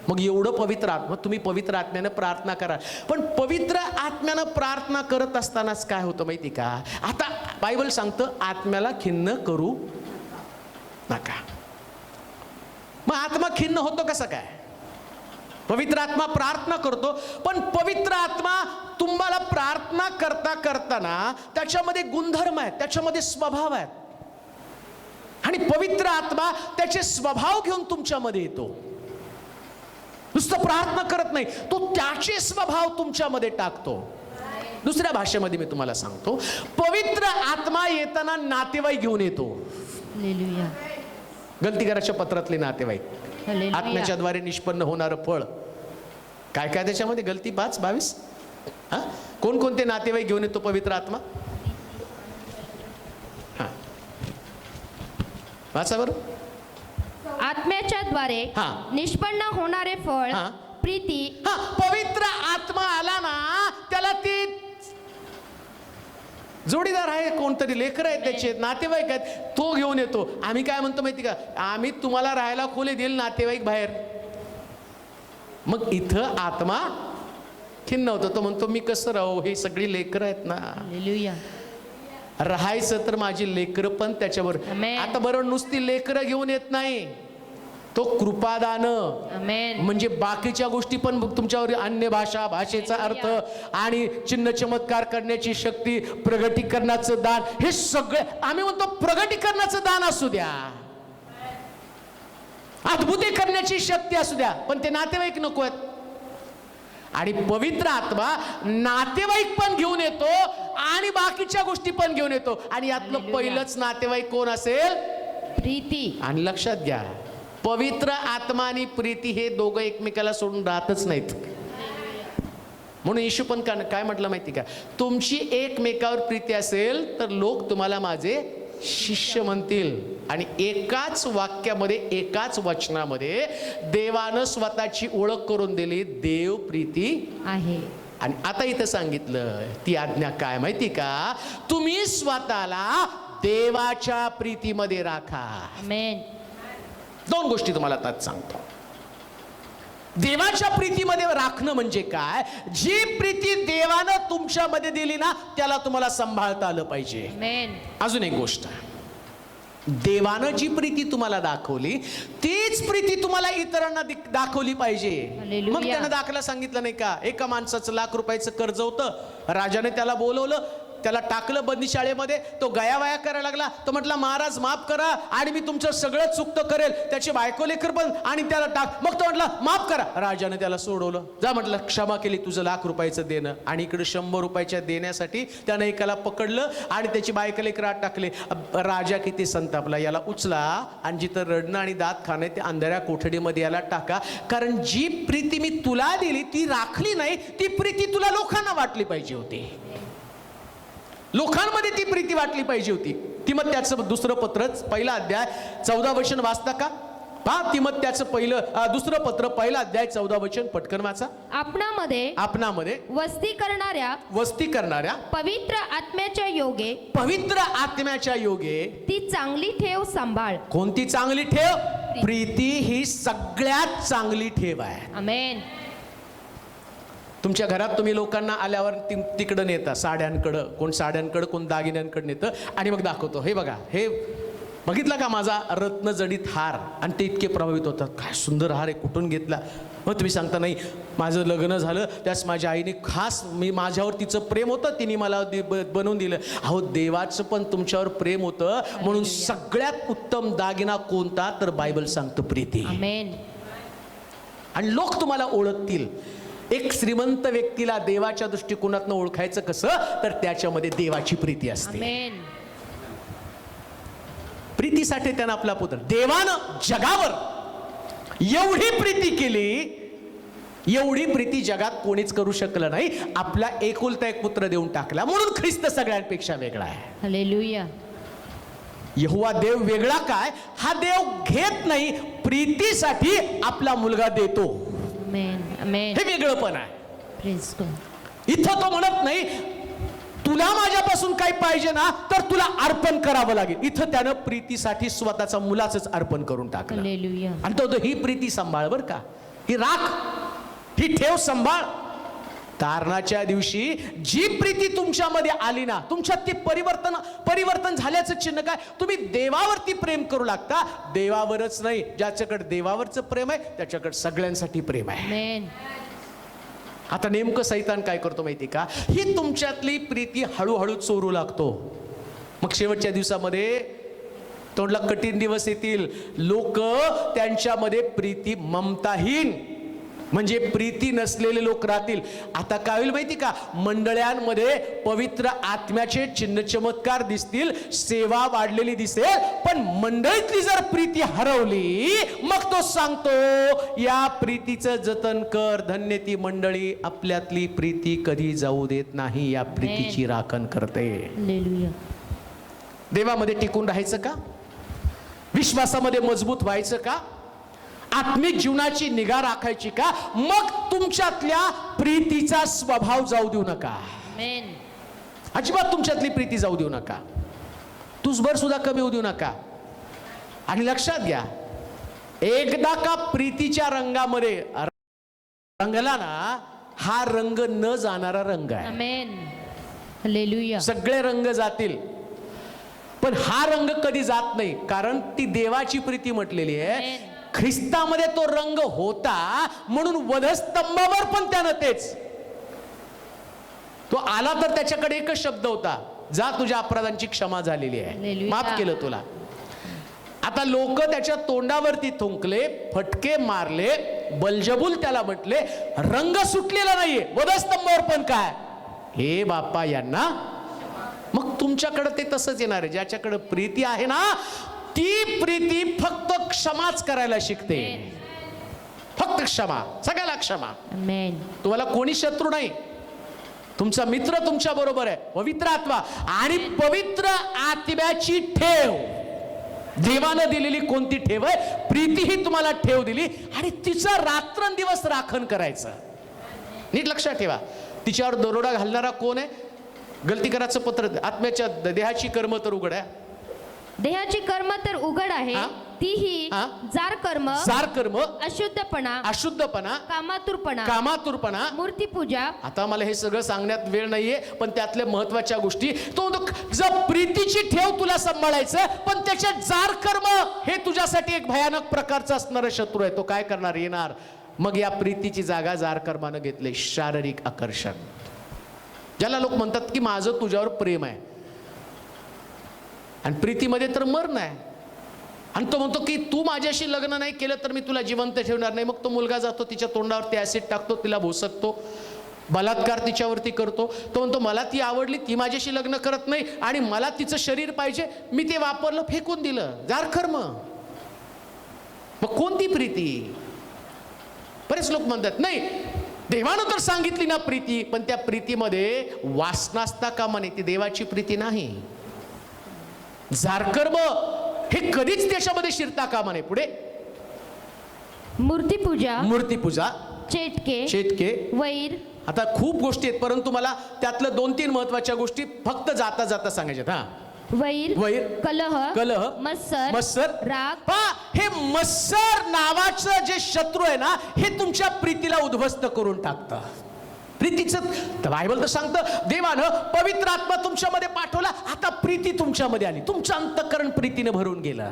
मग एवढं पवित्र आत्मा, तुम्ही पवित्र आत्म्यानं प्रार्थना करा. पण पवित्र आत्म्यानं प्रार्थना करत असतानाच काय होतं माहिती का? आता बायबल सांगतं आत्म्याला खिन्न करू नका. मग आत्मा खिन्न होतो कसं काय? पवित्र आत्मा प्रार्थना करतो, पण पवित्र आत्मा तुम्हाला प्रार्थना करता करताना त्याच्यामध्ये गुणधर्म आहेत, त्याच्यामध्ये स्वभाव आहेत आणि पवित्र आत्मा त्याचे स्वभाव घेऊन तुमच्यामध्ये येतो. नुसतं प्रार्थना करत नाही, तो त्याचे स्वभाव तुमच्यामध्ये टाकतो. दुसऱ्या भाषेमध्ये मी तुम्हाला सांगतो, पवित्र आत्मा येताना नातेवाईक घेऊन येतो. हालेलुया. गलतीकाराच्या पत्रातले नातेवाईक, हालेलुया. आत्म्याच्या द्वारे निष्पन्न होणारं फळ काय काय त्याच्यामध्ये? गलती 5:22. हा, कोणकोणते नातेवाईक घेऊन येतो पवित्र आत्मा? हा, वाचा बरं. आत्म्याच्या द्वारे हा. निष्पन्न होणारे फळ हा. प्रीती. हा, पवित्र आत्मा आला ना, त्याला ती जोडीदार आहे, कोणतरी लेकर आहेत, त्याचे नातेवाईक आहेत, तो घेऊन येतो. आम्ही काय म्हणतो माहिती का? आम्ही तुम्हाला राहायला खोली देईल, नातेवाईक बाहेर. मग इथं आत्मा खिन्न होतो. तो म्हणतो मी कसं राहू, हे सगळी लेकर आहेत ना, हालेलुया. राहायचं तर माझी लेकर पण त्याच्यावर. आमेन. आता बरं नुसती लेकर घेऊन येत नाही, तो कृपादान आमेन. म्हणजे बाकीच्या गोष्टी पण तुमच्यावर, अन्य भाषा, भाषेचा अर्थ आणि चिन्ह चमत्कार करण्याची शक्ती, प्रगटीकरणाचं दान, हे सगळे आम्ही म्हणतो प्रगटीकरणाचं दान असू द्या, अद्भुते करण्याची शक्ती असू द्या, पण ते नातेवाईक नको आहेत. आणि पवित्र आत्मा नातेवाईक पण घेऊन येतो आणि बाकीच्या गोष्टी पण घेऊन येतो. आणि यातलं पहिलंच नातेवाईक कोण असेल? प्रीती. आणि लक्षात घ्या, पवित्र आत्मा आणि प्रीती हे दोघं एकमेकाला सोडून राहतच नाहीत. म्हणून येशू पण काय म्हटलं माहिती का, तुमची एकमेकावर प्रीती असेल तर लोक तुम्हाला माझे शिष्य म्हणतील. आणि एकाच वाक्यामध्ये, एकाच वचनामध्ये देवानं स्वतःची ओळख करून दिली, देव प्रीती आहे. आणि आता इथं सांगितलं ती आज्ञा काय माहिती का, तुम्ही स्वतःला देवाच्या प्रीतीमध्ये राखा. आमेन. 2 गोष्टी तुम्हाला आता सांगतो. देवाच्या प्रीतीमध्ये राखणं म्हणजे काय, जी प्रीती देवानं तुमच्यामध्ये दिली ना त्याला तुम्हाला सांभाळता आलं पाहिजे. आमेन. अजून एक गोष्ट, देवानं जी प्रीती तुम्हाला दाखवली तीच प्रीती तुम्हाला इतरांना दाखवली पाहिजे. हालेलुया. मग त्यानं दाखला सांगितलं नाही का, एका माणसाचं ₹1,00,000 कर्ज होतं, राजाने त्याला बोलवलं, त्याला टाकलं बंदी शाळेमध्ये, तो गयावया करायला लागला. तो म्हटला महाराज माफ करा आणि मी तुमचं सगळं चुकतं करेल. त्याची बायको लेकर पण आणि त्याला टाक. मग तो म्हटला माफ करा. राजाने त्याला सोडवलं, जा म्हटलं क्षमा केली, तुझं ₹1,00,000 देणं. आणि इकडे ₹100 देण्यासाठी त्यानं एकाला पकडलं आणि त्याची बायको लेकर आत टाकले. राजा किती संतापला, याला उचला आणि जिथं रडणं आणि दात खाणं ते अंधाऱ्या कोठडीमध्ये याला टाका. कारण जी प्रीती मी तुला दिली ती राखली नाही, ती प्रीती तुला लोकांना वाटली पाहिजे होती, लोकांमध्ये ती प्रीती वाटली पाहिजे होती. तिमोथेचं 2 पत्र 1 अध्याय 14 वचन वाचता का? पहा तिमोथेचं 2 पत्र 1 अध्याय 14 वचन पटकन वाचा. आपणामध्ये वस्ती करणाऱ्या पवित्र आत्म्याच्या योगे पवित्र आत्म्याच्या योगे ती चांगली ठेव सांभाळ. कोणती चांगली ठेव? प्रीती ही सगळ्यात चांगली ठेव आहे. आमेन. तुमच्या घरात तुम्ही लोकांना आल्यावर तिकडं नेता, साड्यांकडं, कोण साड्यांकडं, कोण दागिन्यांकडे नेतं आणि मग दाखवतो, हे बघा, हे बघितला का माझा रत्न जडित हार. आणि ते इतके प्रभावित होतात, काय सुंदर हार आहे, कुठून घेतला. मग तुम्ही सांगता नाही माझं लग्न झालं त्यास माझ्या आईने खास, माझ्यावर तिचं प्रेम होतं, तिने मला बनवून दिलं. अहो देवाचं पण तुमच्यावर प्रेम होतं, म्हणून सगळ्यात उत्तम दागिना कोणता तर बायबल सांगतो प्रीती. आमेन. आणि लोक तुम्हाला ओळखतील. एक श्रीमंत व्यक्तीला देवाच्या दृष्टिकोनातून ओळखायचं कसं, तर त्याच्यामध्ये देवाची प्रीती असते. आमेन. प्रीतीसाठी त्यानं आपला पुत्र, देवानं जगावर एवढी प्रीती केली, एवढी प्रीती जगात कोणीच करू शकलं नाही, आपला एकुलता एक पुत्र देऊन टाकला. म्हणून ख्रिस्त सगळ्यांपेक्षा वेगळा आहे. हालेलुया. यहोवा देव वेगळा काय, हा देव घेत नाही, प्रीतीसाठी आपला मुलगा देतो. आमेन. आमेन. हे वेगळं पण आहे. Praise God. इथं तो म्हणत नाही तुला माझ्यापासून काही पाहिजे ना तर तुला अर्पण करावं लागेल. इथं त्यानं प्रीतीसाठी स्वतःचा मुलाचंच अर्पण करून टाकलं. हालेलुया. आणि तो ही प्रीती सांभाळ बर का, ही राख, ही ठेव सांभाळ. तारणाच्या दिवशी जी प्रीती तुमच्यामध्ये आली ना, तुमच्यात ती परिवर्तन झाल्याचं चिन्ह काय, तुम्ही देवावरती प्रेम करू लागता. देवावरच नाही, ज्याच्याकडे देवावरचं प्रेम आहे त्याच्याकडे सगळ्यांसाठी प्रेम आहे. आमेन. आता नेमकं सैतान काय करतो माहिती का, ही तुमच्यातली प्रीती हळूहळू चोरू लागतो. मग शेवटच्या दिवसामध्ये तोंडला कठीण दिवस येतील. लोक त्यांच्यामध्ये प्रीती ममताहीन म्हणजे प्रीती नसलेले लोक राहतील. आता काय होईल माहिती का, मंडळांमध्ये पवित्र आत्म्याचे चिन्ह चमत्कार दिसतील, सेवा वाढलेली दिसेल, पण मंडळीतली जर प्रीती हरवली, मग तो सांगतो या प्रीतीचं जतन कर. धन्य ती मंडळी आपल्यातली प्रीती कधी जाऊ देत नाही, या प्रीतीची राखण करते. हालेलुया. देवामध्ये टिकून राहायचं का, विश्वासामध्ये मजबूत व्हायचं का, आत्मिक जीवनाची निगा राखायची का, मग तुमच्यातल्या प्रीतीचा स्वभाव जाऊ देऊ नका. आमेन. अजिबात तुमच्यातली प्रीती जाऊ देऊ नका, तुझभर सुद्धा कमी होऊ देऊ नका. आणि लक्षात घ्या, एकदा का प्रीतीच्या रंगामध्ये रंगला ना, हा रंग न जाणारा रंग आहे. आमेन. हालेलुया. सगळे रंग जातील पण हा रंग कधी जात नाही, कारण ती देवाची प्रीती म्हटलेली आहे. आमेन. ख्रिस्तामध्ये तो रंग होता, म्हणून वधस्तंभावर पण त्यानं तेच, तो आला तर त्याच्याकडे एकच शब्द होता, जा तुझ्या अपराधांची क्षमा झालेली आहे, हालेलुया. माफ केलं तुला. आता लोक त्याच्या तोंडावरती थुंकले, फटके मारले, बलजबूल त्याला म्हटले, रंग सुटलेला नाहीये. वधस्तंभावर पण काय, हे बाप्पा यांना. मग तुमच्याकडे ते तसंच येणार आहे. ज्याच्याकडे प्रीती आहे ना, ती प्रीती फक्त क्षमाच करायला शिकते. फक्त क्षमा, सगळ्याला क्षमा. आमेन. तुम्हाला कोणी शत्रू नाही, तुमचा मित्र तुमच्या बरोबर आहे, पवित्र आत्मा. आणि पवित्र आत्म्याची ठेव, देवानं दिलेली कोणती ठेव आहे? प्रीती ही तुम्हाला ठेव दिली आणि तिचा रात्रंदिवस राखण करायचं. नीट लक्षात ठेवा, तिच्यावर दरोडा घालणारा कोण आहे? गलती करायचं पत्र, आत्म्याच्या देहाची कर्म तर उघड आहे. देहाची कर्म तर उघड आहे, हा? तीही हा? जार कर्म, जार कर्म, अशुद्धपणा, अशुद्धपणा, कामातुरपणा, कामातुरपणा. मूर्तीपूजा. आता मला हे सगळं सांगण्यात वेळ नाहीये, पण त्यातल्या महत्वाच्या गोष्टी तो जर प्रीतीची ठेव तुला सांभाळायचं, पण त्याच्यात जार कर्म हे तुझ्यासाठी एक भयानक प्रकारचा असणारा शत्रू आहे. तो काय करणार? येणार. मग या प्रीतीची जागा जार कर्मानं घेतले, शारीरिक आकर्षण. ज्याला लोक म्हणतात की माझं तुझ्यावर प्रेम आहे, आणि प्रीतीमध्ये तर मरण आहे. आणि तो म्हणतो की तू माझ्याशी लग्न नाही केलं तर मी तुला जिवंत ठेवणार नाही. मग तो मुलगा जातो, तिच्या तोंडावरती ऍसिड टाकतो, तिला भोसकतो, बलात्कार तिच्यावरती करतो. तो म्हणतो मला ती आवडली, ती माझ्याशी लग्न करत नाही आणि मला तिचं शरीर पाहिजे, मी ते वापरलं, फेकून दिलं. जार कर्म. मग कोणती प्रीती? बरेच लोक म्हणतात नाही, देवानं तर सांगितली ना प्रीती, पण त्या प्रीतीमध्ये वासना असता कामा नये, ती देवाची प्रीती नाही. जारकर्म हे कधीच त्याच्यामध्ये शिरता कामा नये. पुढे मूर्तीपूजा, मूर्तीपूजा, चेटके, शेतके. वैर. आता खूप गोष्टी आहेत, परंतु मला त्यातल्या 2-3 महत्वाच्या गोष्टी फक्त जाता जाता सांगायच्यात. हा, वैर, वैर, कलह, कलह, मत्सर, मत्सर, राग. पहा, हे मत्सर नावाचं जे शत्रू आहे ना, हे तुमच्या प्रीतीला उद्ध्वस्त करून टाकतं. प्रीतीचं बायबल तर सांगतं, देवानं पवित्र आत्मा तुमच्यामध्ये पाठवला, आता प्रीती तुमच्यामध्ये आली, तुमचं अंतःकरण प्रीतीने भरून गेलं.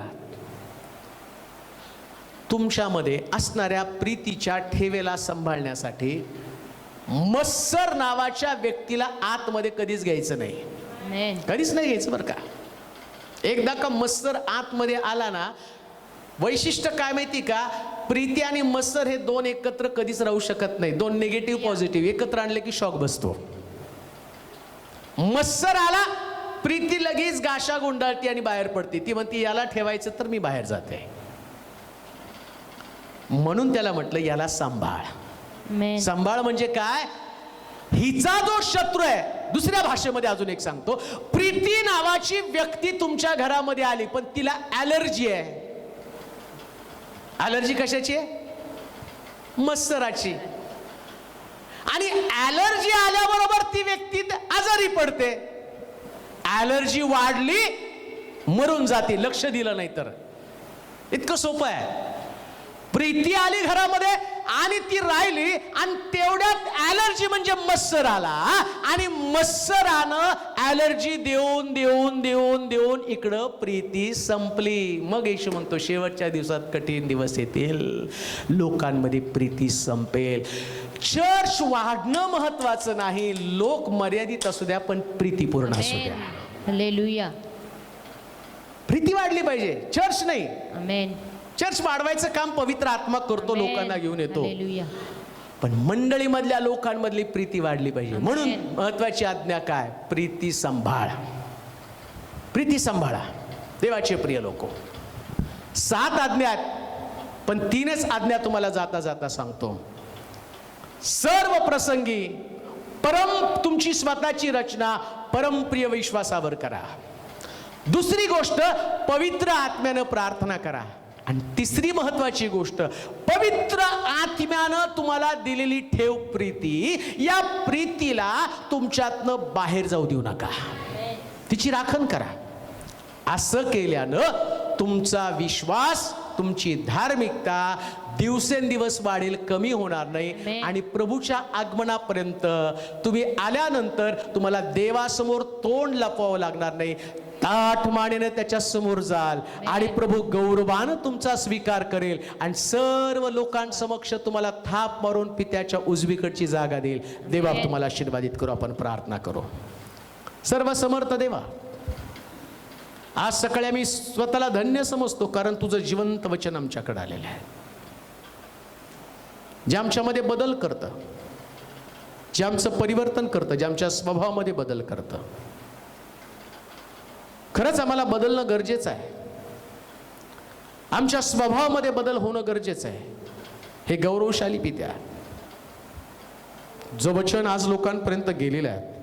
तुमच्यामध्ये असणाऱ्या प्रीतीच्या ठेवेला सांभाळण्यासाठी मत्सर नावाच्या व्यक्तीला आतमध्ये कधीच घ्यायचं नाही. आमेन. कधीच नाही घ्यायचं बरं का. एकदा का मत्सर आतमध्ये आला ना, वैशिष्ट्य काय माहिती का? प्रीती आणि मत्सर हे 2 एकत्र कधीच राहू शकत नाही. 2 निगेटिव्ह पॉझिटिव्ह एकत्र आणले की शॉक बसतो. मत्सर आला, प्रीती लगेच गाशा गुंडाळती आणि बाहेर पडते. ती म्हणते याला ठेवायचं तर मी बाहेर जाते. म्हणून त्याला म्हटलं याला सांभाळ. आमेन. सांभाळ म्हणजे काय? हिचा जो शत्रू आहे. दुसऱ्या भाषेमध्ये अजून एक सांगतो, प्रीती नावाची व्यक्ती तुमच्या घरामध्ये आली, पण तिला ॲलर्जी आहे. ॲलर्जी कशाची आहे? मत्सराची. आणि ॲलर्जी आल्याबरोबर ती व्यक्ती आजारी पडते. ॲलर्जी वाढली, मरून जाते, लक्ष दिलं नाही तर. इतकं सोपं आहे. प्रीती आली घरामध्ये आणि ती राहिली, आणि तेवढ्यात ॲलर्जी म्हणजे मत्सर आला, आणि मत्सरानं ॲलर्जी देऊन देऊन देऊन देऊन इकडं प्रीती संपली. मग येशू म्हणतो शेवटच्या दिवसात कठीण दिवस येतील, लोकांमध्ये प्रीती संपेल. चर्च वाढणं महत्वाचं नाही, लोक मर्यादित असू द्या, पण प्रीतीपूर्ण असू द्या. हालेलुया. प्रीती वाढली पाहिजे, चर्च नाही. आमेन. चर्च वाढवायचं काम पवित्र आत्मा करतो, लोकांना घेऊन येतो. हालेलुया. पण मंडळीमधल्या लोकांमधली प्रीती वाढली पाहिजे. म्हणून महत्वाची आज्ञा काय? प्रीती सांभाळ. प्रीती सांभाळा. देवाचे प्रिय लोक, 7 आज्ञा आहेत, पण 3च आज्ञा तुम्हाला जाता जाता सांगतो. सर्व प्रसंगी तुमची स्वतःची रचना परमप्रिय विश्वासावर करा. दुसरी गोष्ट, पवित्र आत्म्यानं प्रार्थना करा. आणि तिसरी महत्वाची गोष्ट, पवित्र आत्म्यानं तुम्हाला दिलेली ठेव प्रीती, या प्रीतीला तुमच्यातनं बाहेर जाऊ देऊ नका, तिची राखण करा. असं केल्यानं तुमचा विश्वास, तुमची धार्मिकता दिवसेंदिवस वाढेल, कमी होणार नाही. आणि प्रभूच्या आगमनापर्यंत तुम्ही आल्यानंतर तुम्हाला देवासमोर तोंड लपवावं लागणार नाही. ताठ मानेने त्याच्या समोर जाल आणि प्रभू गौरवानं तुमचा स्वीकार करेल, आणि सर्व लोकांसमक्ष तुम्हाला थाप मारून पित्याच्या उजवीकडची जागा देईल. देवा तुम्हाला आशीर्वादित करू. आपण प्रार्थना करू. सर्व समर्थ देवा, आज सकाळी आम्ही स्वतःला धन्य समजतो, कारण तुझं जिवंत वचन आमच्याकडे आलेलं आहे, जे आमच्यामध्ये बदल करतं, जे आमचं परिवर्तन करतं, जे आमच्या स्वभावामध्ये बदल करतं. खरंच आम्हाला बदलणं गरजेचं आहे. आमच्या स्वभावामध्ये बदल होणं गरजेचं आहे. हे गौरवशाली पित्या, जो वचन आज लोकांपर्यंत गेलेलं आहे,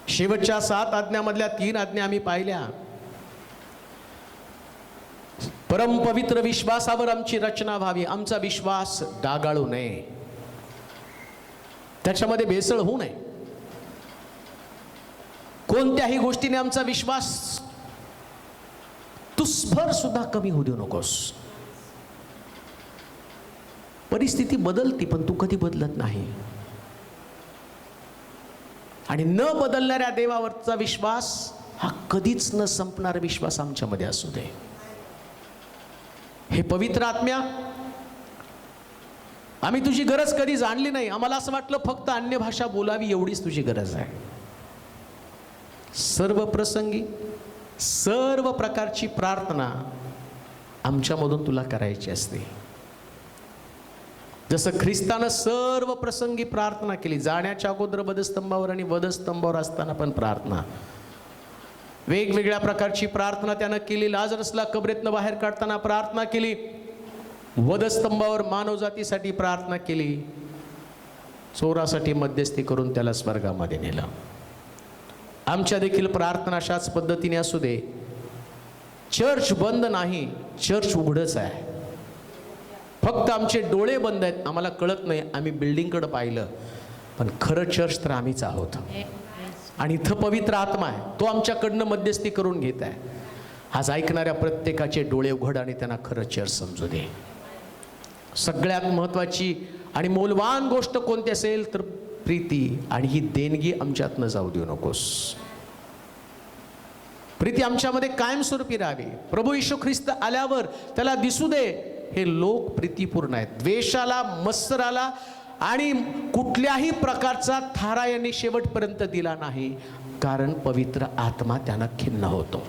शेवटच्या 7 आज्ञामधल्या 3 आज्ञा आम्ही पाहिल्या. परमपवित्र विश्वासावर आमची रचना व्हावी, आमचा विश्वास डागाळू नये, त्याच्यामध्ये भेसळ होऊ नये. कोणत्याही गोष्टीने आमचा विश्वास तुसभर सुद्धा कमी होऊ देऊ नकोस. परिस्थिती बदलती पण तू कधी बदलत नाही. आणि न बदलणाऱ्या देवावरचा विश्वास हा कधीच न संपणारा विश्वास आमच्यामध्ये असू दे. हे पवित्र आत्म्या, आम्ही तुझी गरज कधी जाणली नाही. आम्हाला असं वाटलं फक्त अन्य भाषा बोलावी एवढीच तुझी गरज आहे. सर्व प्रसंगी सर्व प्रकारची प्रार्थना आमच्यामधून तुला करायची असते. जसं ख्रिस्तानं सर्व प्रसंगी प्रार्थना केली, जाण्याच्या अगोदर वधस्तंभावर आणि वधस्तंभावर असताना पण प्रार्थना, वेगवेगळ्या प्रकारची प्रार्थना त्यानं केली. लाजरसला कबरेतनं बाहेर काढताना प्रार्थना केली, वधस्तंभावर मानवजातीसाठी प्रार्थना केली, चोरासाठी मध्यस्थी करून त्याला स्वर्गामध्ये नेलं. आमच्या देखील प्रार्थना अशाच पद्धतीने असू दे. चर्च बंद नाही, चर्च उघडच आहे. फक्त आमचे डोळे बंद आहेत, आम्हाला कळत नाही. आम्ही बिल्डिंगकडे पाहिलं पण खरं चर्च तर आम्हीच आहोत. आणि इथं पवित्र आत्मा आहे, तो आमच्याकडनं मध्यस्थी करून घेत आहे. आज ऐकणाऱ्या प्रत्येकाचे डोळे उघड आणि त्यांना खरं चर्च समजू दे. सगळ्यात महत्त्वाची आणि मौल्यवान गोष्ट कोणती असेल तर प्रीती, आणि ही देणगी आमच्यातनं जाऊ देऊ नकोस. प्रीती आमच्यामध्ये कायमस्वरूपी राहावी. प्रभू येशू ख्रिस्त आल्यावर त्याला दिसू दे हे लोक प्रीतीपूर्ण आहेत. द्वेषाला, मत्सराला आणि कुठल्याही प्रकारचा थारा यांनी शेवटपर्यंत दिला नाही, कारण पवित्र आत्मा त्यांना खिन्न होतो.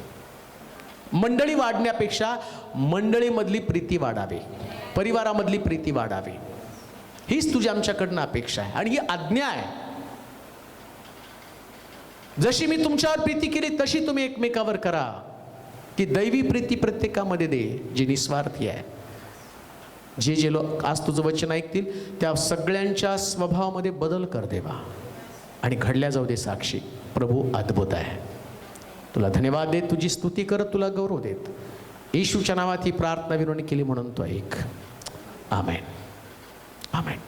मंडळी वाढण्यापेक्षा मंडळीमधली प्रीती वाढावी, परिवारामधली प्रीती वाढावी, हीच तुझी आमच्याकडनं अपेक्षा आहे. आणि ही आज्ञा आहे. जशी मी तुमच्यावर प्रीती केली तशी तुम्ही एकमेकावर करा. ती दैवी प्रीती प्रत्येकामध्ये दे जी निस्वार्थी आहे. जे लोक आज तुझं वचन ऐकतील त्या सगळ्यांच्या स्वभावामध्ये बदल कर देवा, आणि घडल्या जाऊ दे साक्षी. प्रभू अद्भुत आहे. तुला धन्यवाद देत, तुझी स्तुती करत, तुला गौरव देत, येशूच्या नावात ही प्रार्थना विनवणी केली म्हणून तो ऐक. आमेन. आमेन.